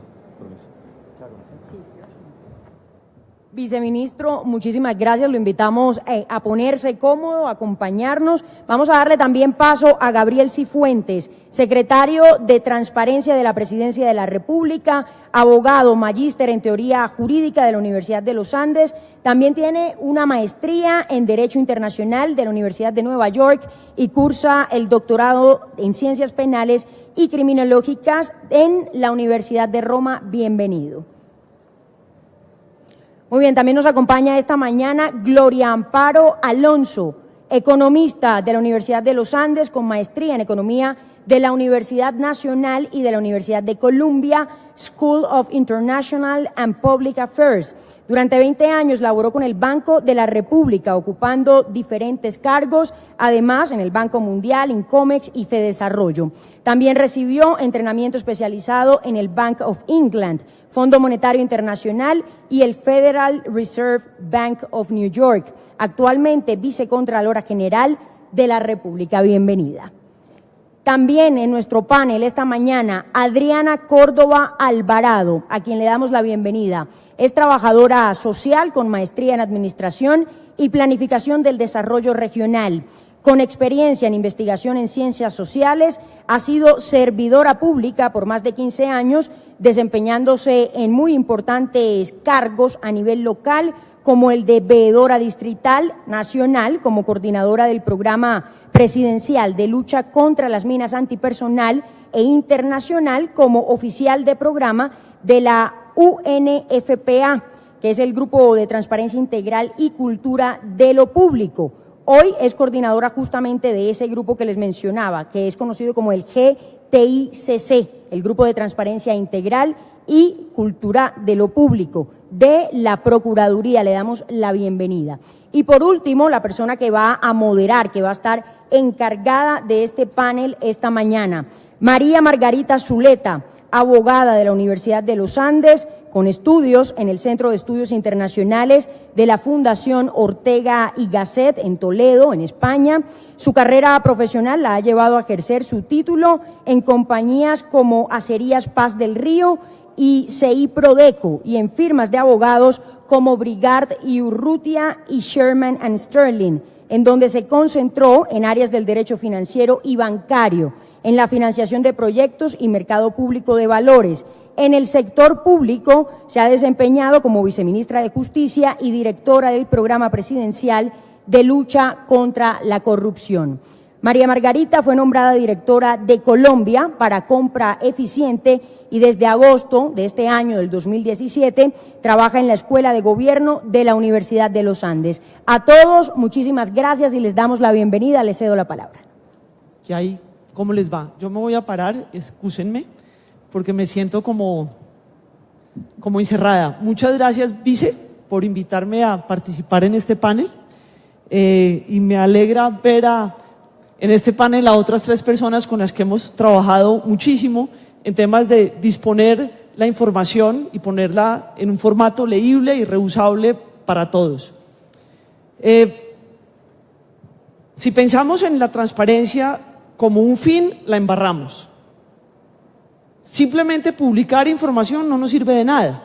Viceministro, muchísimas gracias. Lo invitamos a ponerse cómodo, a acompañarnos. Vamos a darle también paso a Gabriel Cifuentes, secretario de Transparencia de la Presidencia de la República, abogado, magíster en Teoría Jurídica de la Universidad de los Andes. También tiene una maestría en Derecho Internacional de la Universidad de Nueva York y cursa el doctorado en Ciencias Penales y Criminológicas en la Universidad de Roma. Bienvenido. Muy bien, también nos acompaña esta mañana Gloria Amparo Alonso, economista de la Universidad de los Andes con maestría en Economía de la Universidad Nacional y de la Universidad de Columbia, School of International and Public Affairs. Durante 20 años laboró con el Banco de la República, ocupando diferentes cargos, además en el Banco Mundial, Incomex y Fedesarrollo. También recibió entrenamiento especializado en el Bank of England, Fondo Monetario Internacional y el Federal Reserve Bank of New York. Actualmente vicecontralora general de la República. Bienvenida. También en nuestro panel esta mañana, Adriana Córdoba Alvarado, a quien le damos la bienvenida. Es trabajadora social con maestría en Administración y Planificación del Desarrollo Regional. Con experiencia en investigación en ciencias sociales, ha sido servidora pública por más de 15 años, desempeñándose en muy importantes cargos a nivel local, como el de veedora distrital nacional, como coordinadora del programa presidencial de lucha contra las minas antipersonal e internacional como oficial de programa de la UNFPA, que es el Grupo de Transparencia Integral y Cultura de lo Público. Hoy es coordinadora justamente de ese grupo que les mencionaba, que es conocido como el GTICC, el Grupo de Transparencia Integral y Cultura de lo Público, de la Procuraduría. Le damos la bienvenida. Y por último, la persona que va a moderar, que va a estar encargada de este panel esta mañana, María Margarita Zuleta, abogada de la Universidad de los Andes, con estudios en el Centro de Estudios Internacionales de la Fundación Ortega y Gasset en Toledo, en España. Su carrera profesional la ha llevado a ejercer su título en compañías como Acerías Paz del Río y CI Prodeco, y en firmas de abogados como Brigard y Urrutia y Sherman & Sterling, en donde se concentró en áreas del derecho financiero y bancario, en la financiación de proyectos y mercado público de valores. En el sector público se ha desempeñado como viceministra de Justicia y directora del Programa Presidencial de Lucha contra la Corrupción. María Margarita fue nombrada directora de Colombia para Compra Eficiente y desde agosto de este año, del 2017, trabaja en la Escuela de Gobierno de la Universidad de los Andes. A todos, muchísimas gracias y les damos la bienvenida. Les cedo la palabra. ¿Qué hay? ¿Cómo les va? Yo me voy a parar, excúsenme, porque me siento como encerrada. Muchas gracias, Vice, por invitarme a participar en este panel. Y me alegra ver en este panel a otras 3 personas con las que hemos trabajado muchísimo en temas de disponer la información y ponerla en un formato leíble y reusable para todos. Si pensamos en la transparencia como un fin, la embarramos. Simplemente publicar información no nos sirve de nada.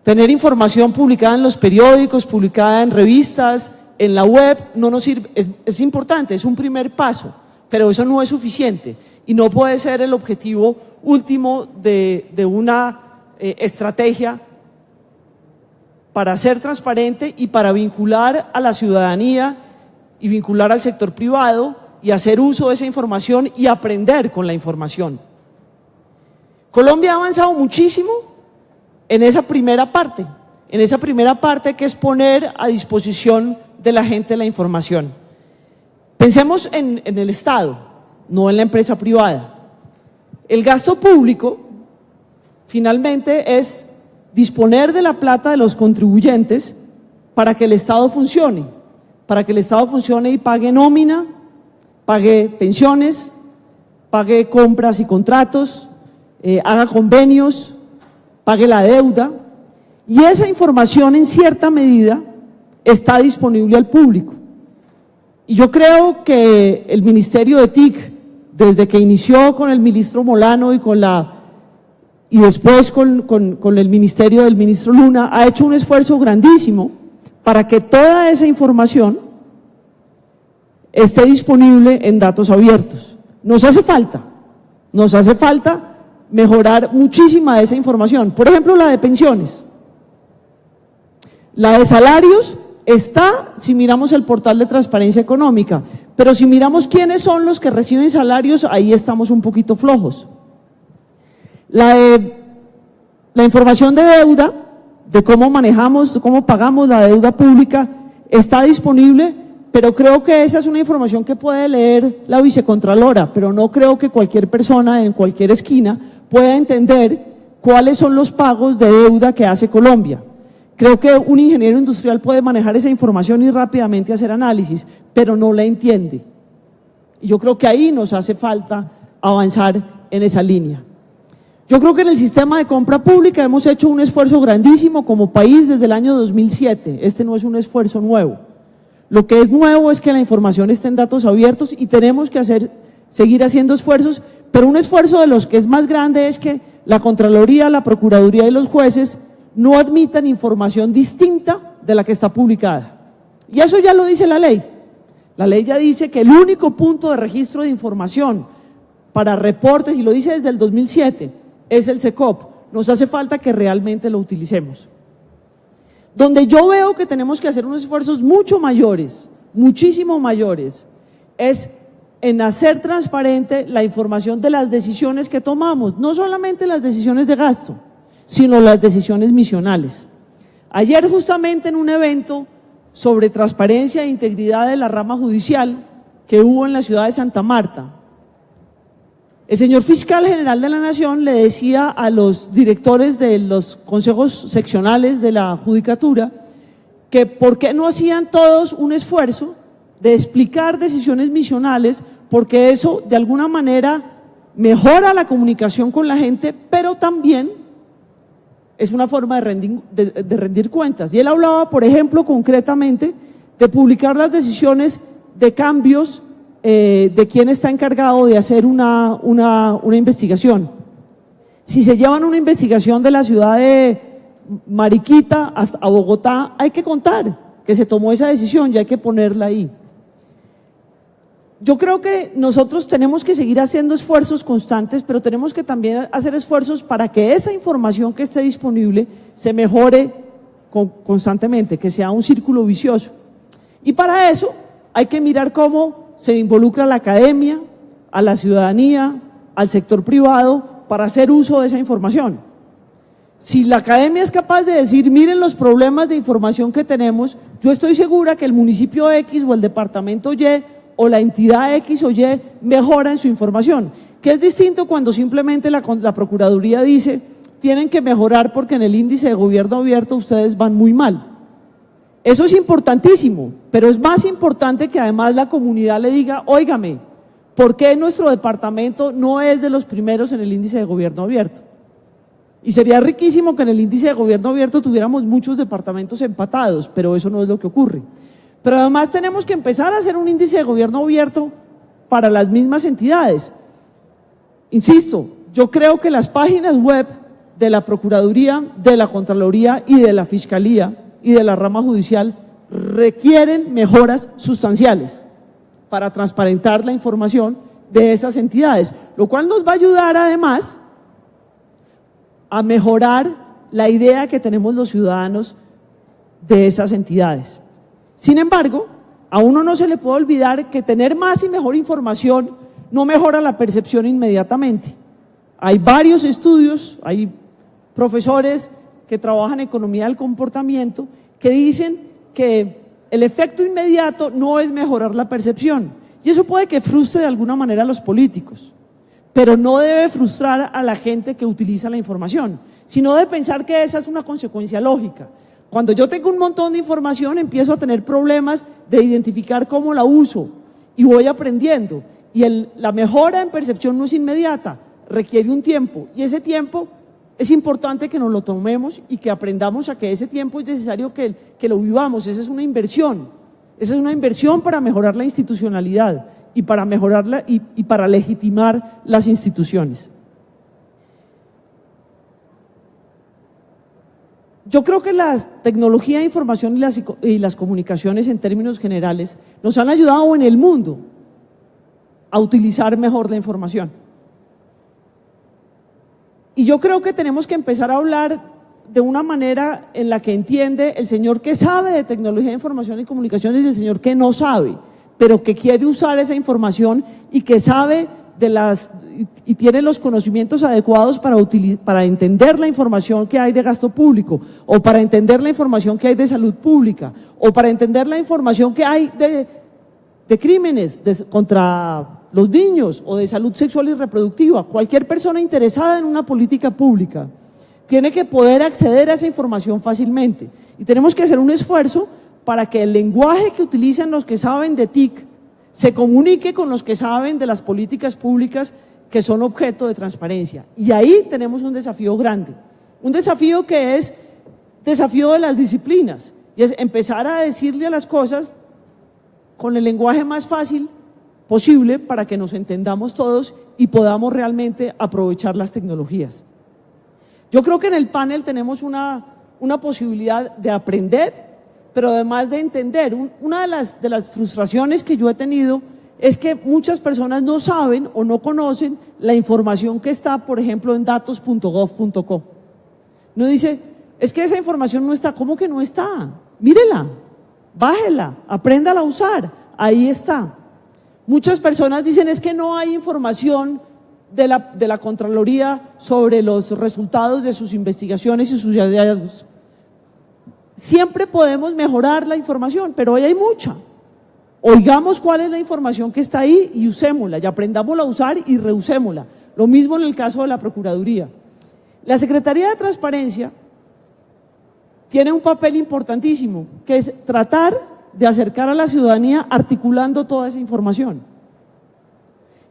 Tener información publicada en los periódicos, publicada en revistas, en la web, no nos sirve. Es importante, es un primer paso, pero eso no es suficiente y no puede ser el objetivo último de una estrategia para ser transparente y para vincular a la ciudadanía y vincular al sector privado y hacer uso de esa información y aprender con la información. Colombia ha avanzado muchísimo en esa primera parte que es poner a disposición de la gente la información. Pensemos en el Estado, no en la empresa privada. El gasto público, finalmente, es disponer de la plata de los contribuyentes para que el Estado funcione, y pague nómina, pague pensiones, pague compras y contratos, haga convenios, pague la deuda, y esa información en cierta medida está disponible al público. Y yo creo que el Ministerio de TIC, desde que inició con el ministro Molano y después con el ministerio del ministro Luna, ha hecho un esfuerzo grandísimo para que toda esa información esté disponible en datos abiertos. Nos hace falta mejorar muchísima de esa información. Por ejemplo, la de pensiones. La de salarios está, si miramos el portal de transparencia económica, pero si miramos quiénes son los que reciben salarios, ahí estamos un poquito flojos. La información de deuda, de cómo manejamos, cómo pagamos la deuda pública, está disponible, pero creo que esa es una información que puede leer la vicecontralora, pero no creo que cualquier persona en cualquier esquina pueda entender cuáles son los pagos de deuda que hace Colombia. Creo que un ingeniero industrial puede manejar esa información y rápidamente hacer análisis, pero no la entiende. Y yo creo que ahí nos hace falta avanzar en esa línea. Yo creo que en el sistema de compra pública hemos hecho un esfuerzo grandísimo como país desde el año 2007. Este no es un esfuerzo nuevo. Lo que es nuevo es que la información esté en datos abiertos y tenemos que seguir haciendo esfuerzos, pero un esfuerzo de los que es más grande es que la Contraloría, la Procuraduría y los jueces no admitan información distinta de la que está publicada. Y eso ya lo dice la ley. La ley ya dice que el único punto de registro de información para reportes, y lo dice desde el 2007, es el SECOP. Nos hace falta que realmente lo utilicemos. Donde yo veo que tenemos que hacer unos esfuerzos mucho mayores, muchísimo mayores, es en hacer transparente la información de las decisiones que tomamos, no solamente las decisiones de gasto, sino las decisiones misionales. Ayer, justamente en un evento sobre transparencia e integridad de la rama judicial que hubo en la ciudad de Santa Marta, el señor fiscal general de la Nación le decía a los directores de los consejos seccionales de la judicatura que por qué no hacían todos un esfuerzo de explicar decisiones misionales, porque eso de alguna manera mejora la comunicación con la gente, pero también es una forma de rendir cuentas. Y él hablaba, por ejemplo, concretamente de publicar las decisiones de cambios de quién está encargado de hacer una investigación. Si se llevan una investigación de la ciudad de Mariquita hasta Bogotá, hay que contar que se tomó esa decisión y hay que ponerla ahí. Yo creo que nosotros tenemos que seguir haciendo esfuerzos constantes, pero tenemos que también hacer esfuerzos para que esa información que esté disponible se mejore constantemente, que sea un círculo vicioso. Y para eso hay que mirar cómo se involucra a la academia, a la ciudadanía, al sector privado para hacer uso de esa información. Si la academia es capaz de decir, miren los problemas de información que tenemos, yo estoy segura que el municipio X o el departamento Y o la entidad X o Y mejora en su información, que es distinto cuando simplemente la Procuraduría dice, tienen que mejorar porque en el índice de gobierno abierto ustedes van muy mal. Eso es importantísimo, pero es más importante que además la comunidad le diga, óigame, ¿por qué nuestro departamento no es de los primeros en el índice de gobierno abierto? Y sería riquísimo que en el índice de gobierno abierto tuviéramos muchos departamentos empatados, pero eso no es lo que ocurre. Pero además tenemos que empezar a hacer un índice de gobierno abierto para las mismas entidades. Insisto, yo creo que las páginas web de la Procuraduría, de la Contraloría y de la Fiscalía y de la rama judicial requieren mejoras sustanciales para transparentar la información de esas entidades, lo cual nos va a ayudar además a mejorar la idea que tenemos los ciudadanos de esas entidades. Sin embargo, a uno no se le puede olvidar que tener más y mejor información no mejora la percepción inmediatamente. Hay varios estudios, hay profesores que trabajan en economía del comportamiento que dicen que el efecto inmediato no es mejorar la percepción, Y eso puede que frustre de alguna manera a los políticos, pero no debe frustrar a la gente que utiliza la información, sino de pensar que esa es una consecuencia lógica. Cuando yo tengo un montón de información, empiezo a tener problemas de identificar cómo la uso y voy aprendiendo. Y la mejora en percepción no es inmediata, requiere un tiempo, y ese tiempo es importante que nos lo tomemos y que aprendamos a que ese tiempo es necesario que lo vivamos. Esa es una inversión para mejorar la institucionalidad y para mejorarla y para legitimar las instituciones. Yo creo que la tecnología de información y las comunicaciones en términos generales nos han ayudado en el mundo a utilizar mejor la información. Y yo creo que tenemos que empezar a hablar de una manera en la que entiende el señor que sabe de tecnología de información y comunicaciones y el señor que no sabe, pero que quiere usar esa información y que sabe y tiene los conocimientos adecuados para entender la información que hay de gasto público, o para entender la información que hay de salud pública, o para entender la información que hay de crímenes contra los niños o de salud sexual y reproductiva. Cualquier persona interesada en una política pública tiene que poder acceder a esa información fácilmente, y tenemos que hacer un esfuerzo para que el lenguaje que utilizan los que saben de TIC se comunique con los que saben de las políticas públicas que son objeto de transparencia. Y ahí tenemos un desafío grande, un desafío que es desafío de las disciplinas, y es empezar a decirle a las cosas con el lenguaje más fácil posible para que nos entendamos todos y podamos realmente aprovechar las tecnologías. Yo creo que en el panel tenemos una posibilidad de aprender, pero además de entender. Una de las frustraciones que yo he tenido es que muchas personas no saben o no conocen la información que está, por ejemplo, en datos.gov.co. Uno dice, es que esa información no está. ¿Cómo que no está? Mírela, bájela, apréndala a usar, ahí está. Muchas personas dicen, es que no hay información de la Contraloría sobre los resultados de sus investigaciones y sus hallazgos. Siempre podemos mejorar la información, pero hoy hay mucha. Oigamos cuál es la información que está ahí y usémosla, y aprendámosla a usar y reusémosla. Lo mismo en el caso de la Procuraduría. La Secretaría de Transparencia tiene un papel importantísimo, que es tratar de acercar a la ciudadanía articulando toda esa información.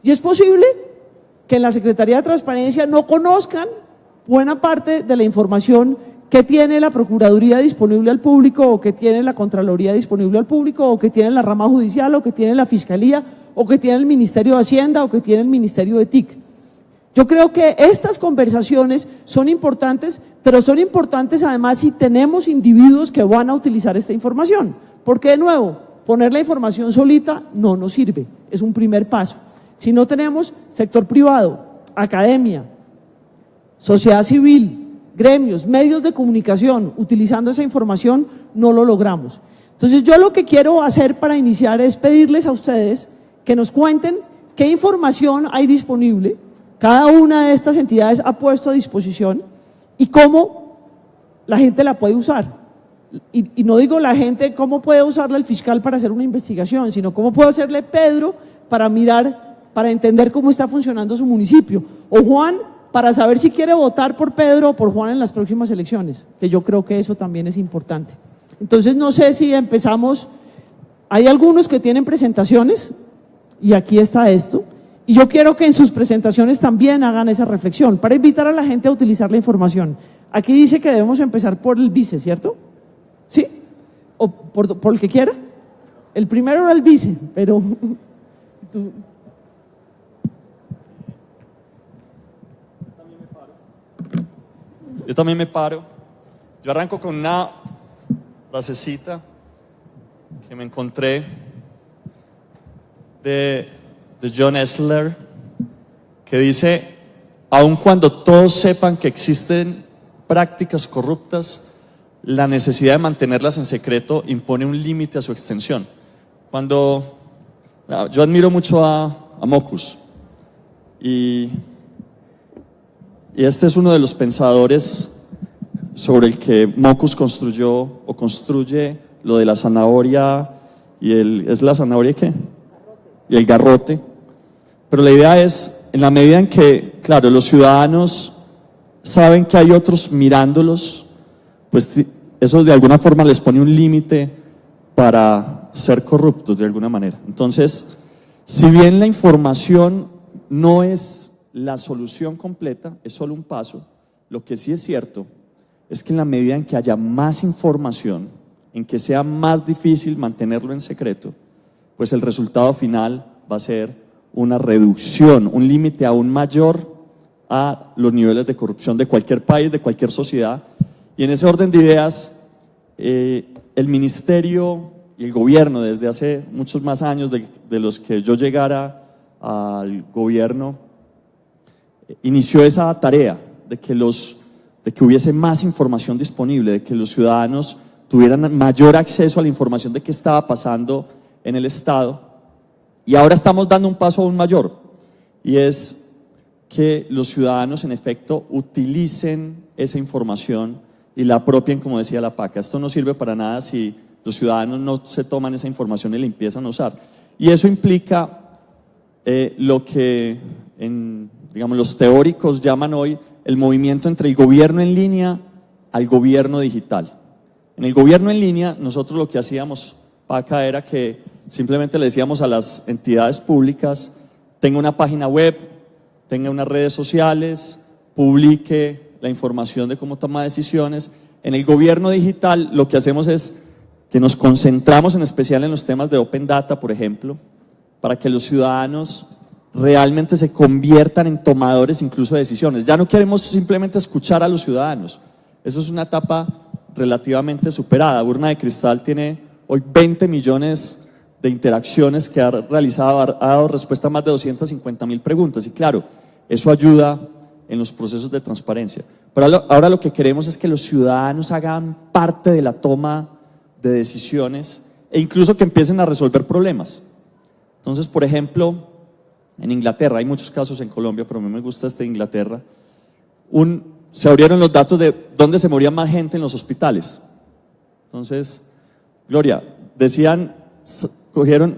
Y es posible que en la Secretaría de Transparencia no conozcan buena parte de la información que tiene la Procuraduría disponible al público, o que tiene la Contraloría disponible al público, o que tiene la rama judicial, o que tiene la Fiscalía, o que tiene el Ministerio de Hacienda, o que tiene el Ministerio de TIC. Yo creo que estas conversaciones son importantes, pero son importantes además si tenemos individuos que van a utilizar esta información, porque de nuevo, poner la información solita no nos sirve, es un primer paso. Si no tenemos sector privado, academia, sociedad civil, gremios, medios de comunicación utilizando esa información, no lo logramos. Entonces yo lo que quiero hacer para iniciar es pedirles a ustedes que nos cuenten qué información hay disponible, cada una de estas entidades ha puesto a disposición, y cómo la gente la puede usar. Y no digo la gente cómo puede usarla el fiscal para hacer una investigación, sino cómo puede hacerle Pedro para mirar, para entender cómo está funcionando su municipio, o Juan para saber si quiere votar por Pedro o por Juan en las próximas elecciones, que yo creo que eso también es importante. Entonces no sé si empezamos, hay algunos que tienen presentaciones, y aquí está esto, y yo quiero que en sus presentaciones también hagan esa reflexión, para invitar a la gente a utilizar la información. Aquí dice que debemos empezar por el vice, ¿cierto? ¿Sí? ¿O por el que quiera? El primero era el vice, pero tú. Yo también me paro. Yo arranco con una frasecita que me encontré de John Esler, que dice: aun cuando todos sepan que existen prácticas corruptas, la necesidad de mantenerlas en secreto impone un límite a su extensión. Yo admiro mucho a Mockus, y este es uno de los pensadores sobre el que Mockus construye lo de la zanahoria. ¿Es la zanahoria qué? y el garrote, pero la idea es, en la medida en que, claro, los ciudadanos saben que hay otros mirándolos, pues eso de alguna forma les pone un límite para ser corruptos de alguna manera. Entonces, si bien la información no es la solución completa, es solo un paso, lo que sí es cierto es que en la medida en que haya más información, en que sea más difícil mantenerlo en secreto, pues el resultado final va a ser una reducción, un límite aún mayor a los niveles de corrupción de cualquier país, de cualquier sociedad. Y en ese orden de ideas, el ministerio y el gobierno, desde hace muchos más años de los que yo llegara al gobierno, inició esa tarea de que hubiese más información disponible, de que los ciudadanos tuvieran mayor acceso a la información de qué estaba pasando en el Estado. Y ahora estamos dando un paso aún mayor, y es que los ciudadanos en efecto utilicen esa información y la apropien, como decía la PACA. Esto no sirve para nada si los ciudadanos no se toman esa información y la empiezan a usar. Y eso implica lo que digamos, los teóricos llaman hoy el movimiento entre el gobierno en línea al gobierno digital. En el gobierno en línea, nosotros lo que hacíamos, PACA, era que simplemente le decíamos a las entidades públicas: tenga una página web, tenga unas redes sociales, publique la información de cómo toma decisiones. En el gobierno digital lo que hacemos es que nos concentramos en especial en los temas de Open Data, por ejemplo, para que los ciudadanos realmente se conviertan en tomadores incluso de decisiones. Ya no queremos simplemente escuchar a los ciudadanos, eso es una etapa relativamente superada. Urna de Cristal tiene hoy 20 millones de interacciones que ha realizado, ha dado respuesta a más de 250.000 preguntas, y claro, eso ayuda en los procesos de transparencia. Pero ahora lo que queremos es que los ciudadanos hagan parte de la toma de decisiones e incluso que empiecen a resolver problemas. Entonces, por ejemplo, en Inglaterra, hay muchos casos en Colombia, pero a mí me gusta este de Inglaterra, se abrieron los datos de dónde se moría más gente en los hospitales. Entonces, Gloria, decían, cogieron,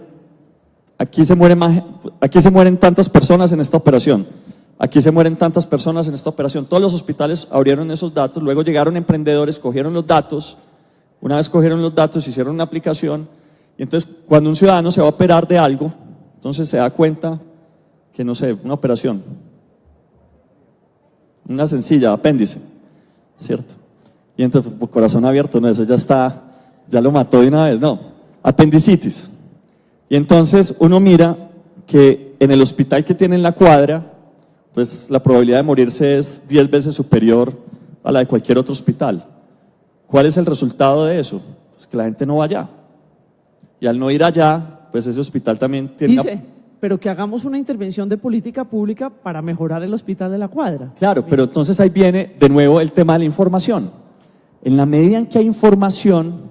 aquí se mueren tantas personas en esta operación, aquí se mueren tantas personas en esta operación. Todos los hospitales abrieron esos datos, luego llegaron emprendedores, cogieron los datos, una vez cogieron los datos, hicieron una aplicación, y entonces cuando un ciudadano se va a operar de algo, entonces se da cuenta que, no sé, una operación, una sencilla, apéndice, ¿cierto? Y entonces, corazón abierto, no, eso ya lo mató de una vez, no, apendicitis. Y entonces uno mira que en el hospital que tiene en la cuadra, pues la probabilidad de morirse es 10 veces superior a la de cualquier otro hospital. ¿Cuál es el resultado de eso? Pues que la gente no va allá. Y al no ir allá, pues ese hospital también tiene... Pero que hagamos una intervención de política pública para mejorar el hospital de la cuadra. Claro, pero entonces ahí viene de nuevo el tema de la información. En la medida en que hay información,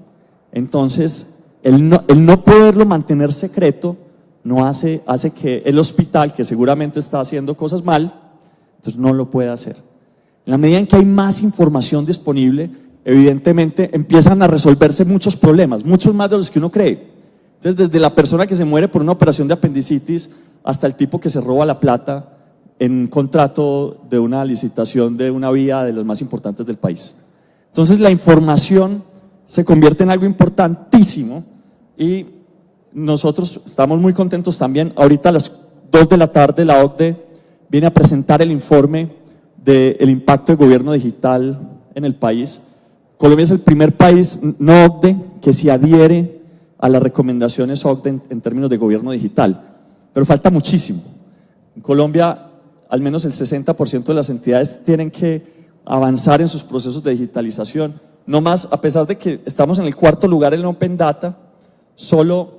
entonces el no poderlo mantener secreto no hace que el hospital, que seguramente está haciendo cosas mal, entonces no lo pueda hacer. En la medida en que hay más información disponible, evidentemente empiezan a resolverse muchos problemas, muchos más de los que uno cree. Entonces, desde la persona que se muere por una operación de apendicitis hasta el tipo que se roba la plata en un contrato de una licitación de una vía de las más importantes del país. Entonces, la información se convierte en algo importantísimo, y nosotros estamos muy contentos también. Ahorita a las 2 de la tarde la OCDE viene a presentar el informe del impacto del gobierno digital en el país. Colombia es el primer país no OCDE que se adhiere a las recomendaciones OCDE en términos de gobierno digital, pero falta muchísimo. En Colombia, al menos el 60% de las entidades tienen que avanzar en sus procesos de digitalización. No más, a pesar de que estamos en el 4º lugar en Open Data, solo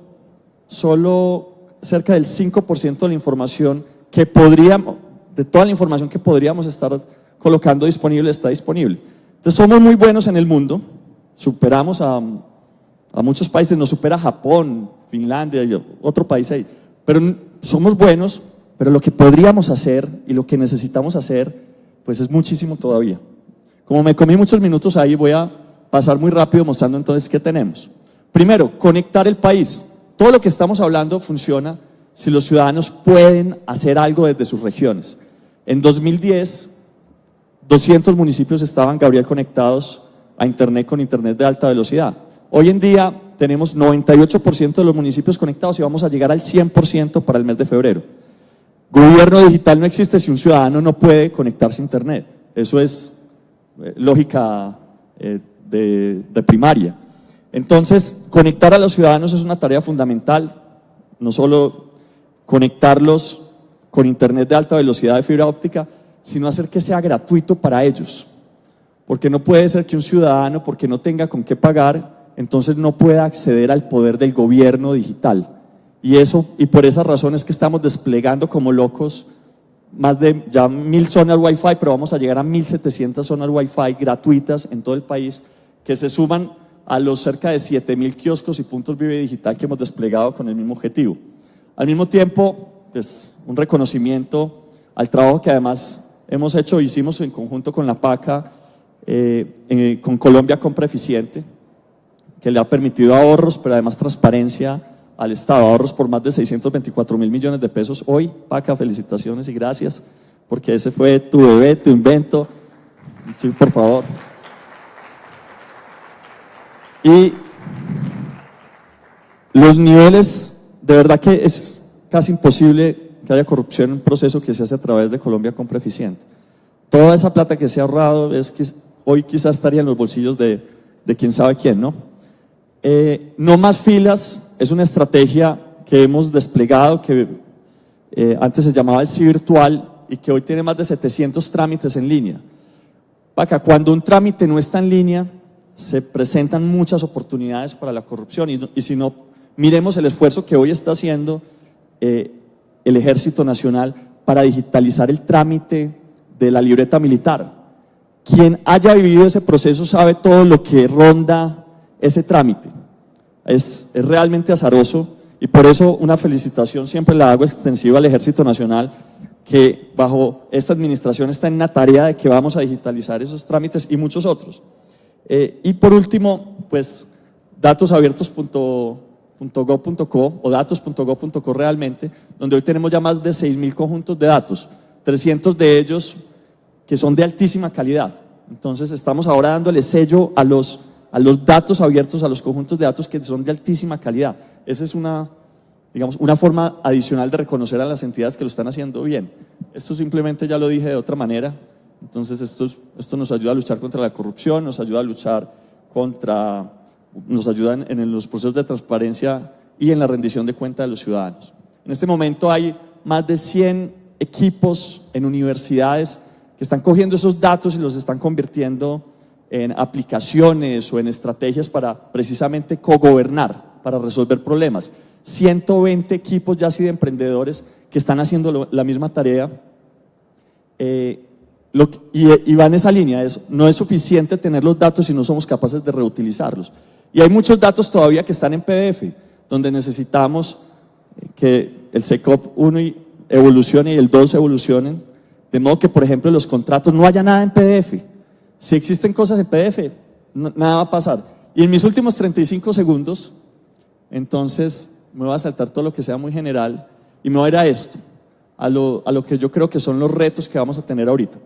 cerca del 5% de la información de toda la información que podríamos estar colocando disponible, está disponible. Entonces somos muy buenos en el mundo, superamos a muchos países, nos supera Japón, Finlandia y otro país ahí, pero somos buenos, pero lo que podríamos hacer y lo que necesitamos hacer, pues es muchísimo todavía. Como me comí muchos minutos ahí, voy a pasar muy rápido mostrando entonces qué tenemos. Primero, conectar el país. Todo lo que estamos hablando funciona si los ciudadanos pueden hacer algo desde sus regiones. En 2010, 200 municipios estaban, Gabriel, conectados a Internet con Internet de alta velocidad. Hoy en día tenemos 98% de los municipios conectados y vamos a llegar al 100% para el mes de febrero. Gobierno digital no existe si un ciudadano no puede conectarse a Internet. Eso es lógica de primaria. Entonces, conectar a los ciudadanos es una tarea fundamental, no solo conectarlos con Internet de alta velocidad de fibra óptica, sino hacer que sea gratuito para ellos. Porque no puede ser que un ciudadano, porque no tenga con qué pagar, entonces no pueda acceder al poder del gobierno digital. Y por esa razón es que estamos desplegando como locos más de ya 1000 zonas Wi-Fi, pero vamos a llegar a 1700 zonas Wi-Fi gratuitas en todo el país, que se suman a los cerca de 7000 kioscos y puntos Vive Digital que hemos desplegado con el mismo objetivo. Al mismo tiempo, pues, un reconocimiento al trabajo que además hicimos en conjunto con la PACA, con Colombia Compra Eficiente, que le ha permitido ahorros, pero además transparencia al Estado, ahorros por más de 624.000 millones de pesos. Hoy, PACA, felicitaciones y gracias, porque ese fue tu bebé, tu invento. Sí, por favor. Y los niveles, de verdad que es casi imposible que haya corrupción en un proceso que se hace a través de Colombia Compra Eficiente. Toda esa plata que se ha ahorrado es que hoy quizás estaría en los bolsillos de quién sabe quién, ¿no? No más filas es una estrategia que hemos desplegado, que antes se llamaba el sí virtual y que hoy tiene más de 700 trámites en línea. Paca, cuando un trámite no está en línea, se presentan muchas oportunidades para la corrupción y si no, miremos el esfuerzo que hoy está haciendo el Ejército Nacional para digitalizar el trámite de la libreta militar. Quien haya vivido ese proceso sabe todo lo que ronda ese trámite. Es realmente azaroso y por eso una felicitación siempre la hago extensiva al Ejército Nacional, que bajo esta administración está en una tarea de que vamos a digitalizar esos trámites y muchos otros. Y por último, pues datosabiertos.gov.co o datos.gov.co realmente, donde hoy tenemos ya más de 6.000 conjuntos de datos, 300 de ellos que son de altísima calidad. Entonces estamos ahora dándole sello a los datos abiertos, a los conjuntos de datos que son de altísima calidad. Esa es una forma adicional de reconocer a las entidades que lo están haciendo bien. Esto simplemente ya lo dije de otra manera. Entonces esto nos ayuda a luchar contra la corrupción, nos ayuda a luchar nos ayuda en los procesos de transparencia y en la rendición de cuentas de los ciudadanos. En este momento hay más de 100 equipos en universidades que están cogiendo esos datos y los están convirtiendo en aplicaciones o en estrategias para precisamente cogobernar, para resolver problemas. 120 equipos ya así de emprendedores que están haciendo la misma tarea. Y va en esa línea, no es suficiente tener los datos si no somos capaces de reutilizarlos. Y hay muchos datos todavía que están en PDF, donde necesitamos que el SECOP 1 evolucione y el 2 evolucionen, de modo que, por ejemplo, en los contratos no haya nada en PDF. Si existen cosas en PDF, nada va a pasar. Y en mis últimos 35 segundos, entonces me voy a saltar todo lo que sea muy general y me voy a ir a esto, a lo que yo creo que son los retos que vamos a tener ahorita.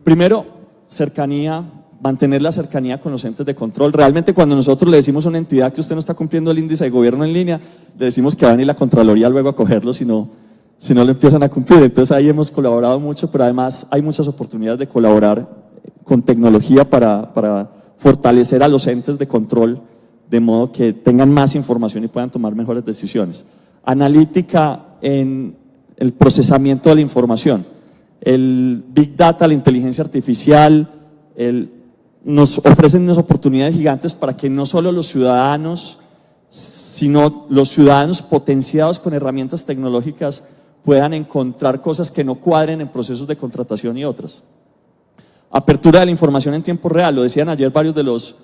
Primero, cercanía, mantener la cercanía con los entes de control. Realmente cuando nosotros le decimos a una entidad que usted no está cumpliendo el índice de gobierno en línea, le decimos que va a venir la Contraloría luego a cogerlo si no lo empiezan a cumplir. Entonces ahí hemos colaborado mucho, pero además hay muchas oportunidades de colaborar con tecnología para fortalecer a los entes de control de modo que tengan más información y puedan tomar mejores decisiones. Analítica en el procesamiento de la información. El Big Data, la inteligencia artificial, nos ofrecen unas oportunidades gigantes para que no solo los ciudadanos, sino los ciudadanos potenciados con herramientas tecnológicas puedan encontrar cosas que no cuadren en procesos de contratación y otras. Apertura de la información en tiempo real, lo decían ayer varios de los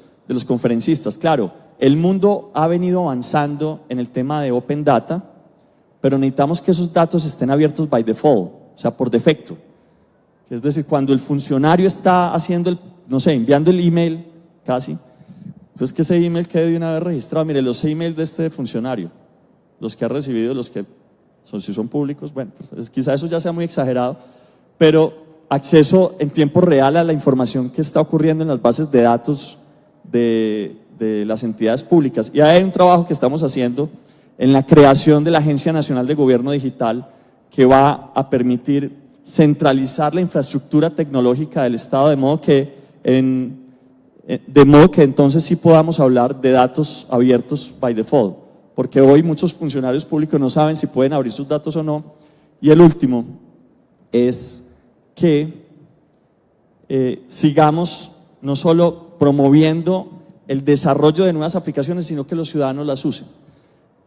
conferencistas. Claro, el mundo ha venido avanzando en el tema de Open Data, pero necesitamos que esos datos estén abiertos by default, o sea, por defecto. Es decir, cuando el funcionario está haciendo enviando el email, casi, entonces que ese email quede de una vez registrado. Mire, los emails de este funcionario, los que ha recibido, los que si son públicos, bueno, pues quizá eso ya sea muy exagerado, pero acceso en tiempo real a la información que está ocurriendo en las bases de datos de las entidades públicas. Y hay un trabajo que estamos haciendo en la creación de la Agencia Nacional de Gobierno Digital que va a permitir centralizar la infraestructura tecnológica del Estado de modo que entonces sí podamos hablar de datos abiertos by default, porque hoy muchos funcionarios públicos no saben si pueden abrir sus datos o no. Y el último es que sigamos no solo promoviendo el desarrollo de nuevas aplicaciones, sino que los ciudadanos las usen.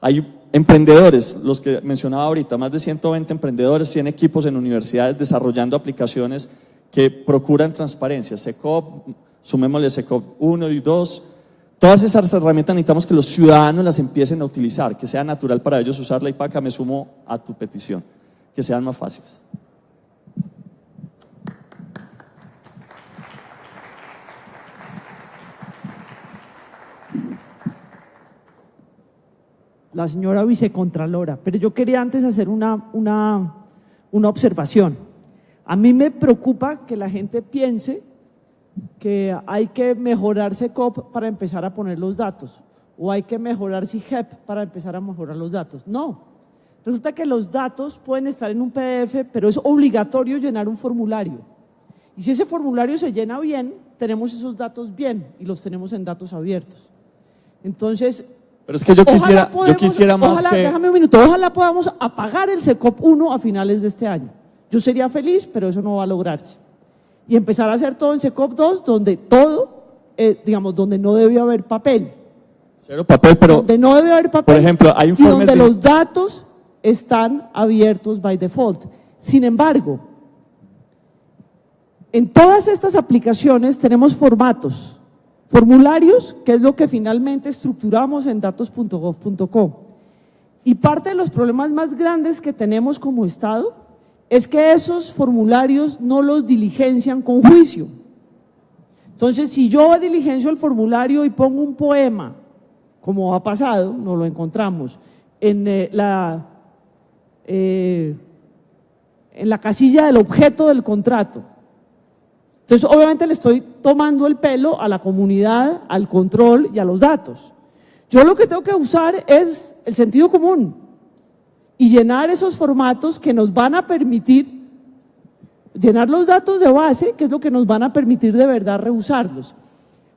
Hay emprendedores, los que mencionaba ahorita, más de 120 emprendedores, 100 equipos en universidades desarrollando aplicaciones que procuran transparencia, SECOP, sumémosle SECOP 1 y 2, todas esas herramientas necesitamos que los ciudadanos las empiecen a utilizar, que sea natural para ellos usarla, y Paca, me sumo a tu petición, que sean más fáciles. La señora vicecontralora, pero yo quería antes hacer una observación. A mí me preocupa que la gente piense que hay que mejorar SECOP para empezar a poner los datos, o hay que mejorar SIGEP para empezar a mejorar los datos. No, resulta que los datos pueden estar en un PDF, pero es obligatorio llenar un formulario. Y si ese formulario se llena bien, tenemos esos datos bien y los tenemos en datos abiertos. Entonces… Pero es que yo quisiera más que… Déjame un minuto, ojalá podamos apagar el SECOP 1 a finales de este año. Yo sería feliz, pero eso no va a lograrse. Y empezar a hacer todo en SECOP 2, donde todo, donde no debe haber papel. Cero papel, pero… Donde no debe haber papel. Por ejemplo, hay y donde los datos están abiertos by default. Sin embargo, en todas estas aplicaciones tenemos formatos. Formularios, que es lo que finalmente estructuramos en datos.gov.co. Y parte de los problemas más grandes que tenemos como Estado es que esos formularios no los diligencian con juicio. Entonces, si yo diligencio el formulario y pongo un poema, como ha pasado, no lo encontramos, en la casilla del objeto del contrato. Entonces, obviamente le estoy tomando el pelo a la comunidad, al control y a los datos. Yo lo que tengo que usar es el sentido común y llenar esos formatos que nos van a permitir, llenar los datos de base, que es lo que nos van a permitir de verdad reusarlos.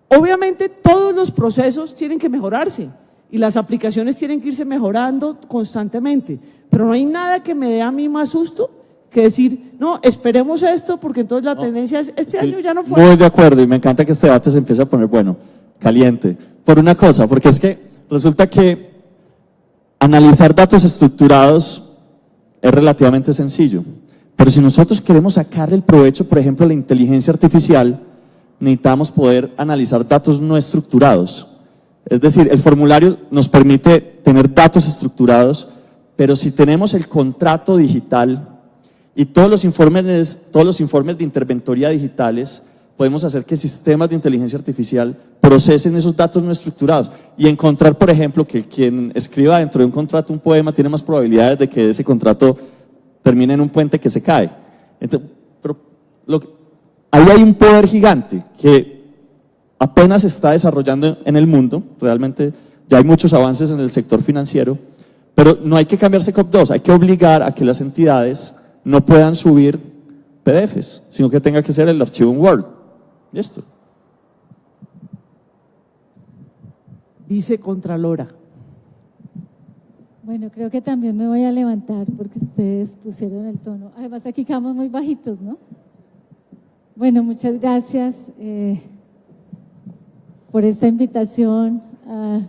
Obviamente todos los procesos tienen que mejorarse y las aplicaciones tienen que irse mejorando constantemente, pero no hay nada que me dé a mí más susto que decir, no, esperemos esto porque entonces la tendencia es, año ya no fue. Muy de acuerdo, y me encanta que este debate se empiece a poner, bueno, caliente, por una cosa, porque es que resulta que analizar datos estructurados es relativamente sencillo, pero si nosotros queremos sacarle el provecho, por ejemplo, a la inteligencia artificial, necesitamos poder analizar datos no estructurados. Es decir, el formulario nos permite tener datos estructurados, pero si tenemos el contrato digital y todos los informes de interventoría digitales, podemos hacer que sistemas de inteligencia artificial procesen esos datos no estructurados y encontrar, por ejemplo, que quien escriba dentro de un contrato un poema tiene más probabilidades de que ese contrato termine en un puente que se cae. Entonces, ahí hay un poder gigante que apenas se está desarrollando en el mundo, realmente ya hay muchos avances en el sector financiero, pero no hay que cambiar SECOP 2, hay que obligar a que las entidades no puedan subir PDFs, sino que tenga que ser el archivo en Word. Listo. Vicecontralora. Bueno, creo que también me voy a levantar porque ustedes pusieron el tono. Además, aquí quedamos muy bajitos, ¿no? Bueno, muchas gracias por esta invitación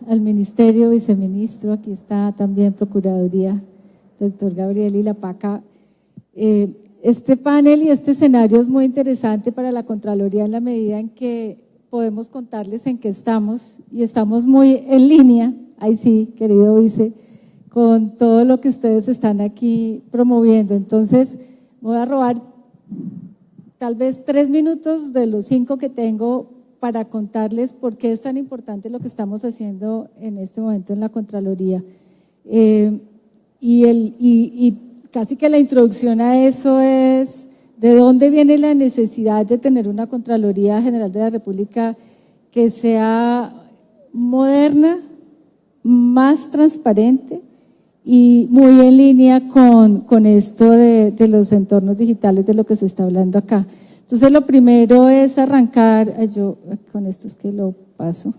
al Ministerio, Viceministro. Aquí está también Procuraduría, doctor Gabriel y la Paca. Este panel y este escenario es muy interesante para la Contraloría en la medida en que podemos contarles en qué estamos y estamos muy en línea, ahí sí, querido vice, con todo lo que ustedes están aquí promoviendo. Entonces, voy a robar tal vez 3 minutos de los 5 que tengo para contarles por qué es tan importante lo que estamos haciendo en este momento en la Contraloría. Y casi que la introducción a eso es de dónde viene la necesidad de tener una Contraloría General de la República que sea moderna, más transparente y muy en línea con esto de los entornos digitales, de lo que se está hablando acá. Entonces, lo primero es arrancar, yo con esto es que lo paso,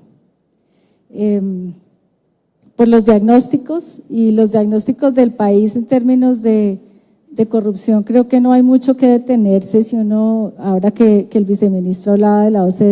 por los diagnósticos y los diagnósticos del país en términos de corrupción. Creo que no hay mucho que detenerse si uno, ahora que el viceministro hablaba de la OCDE,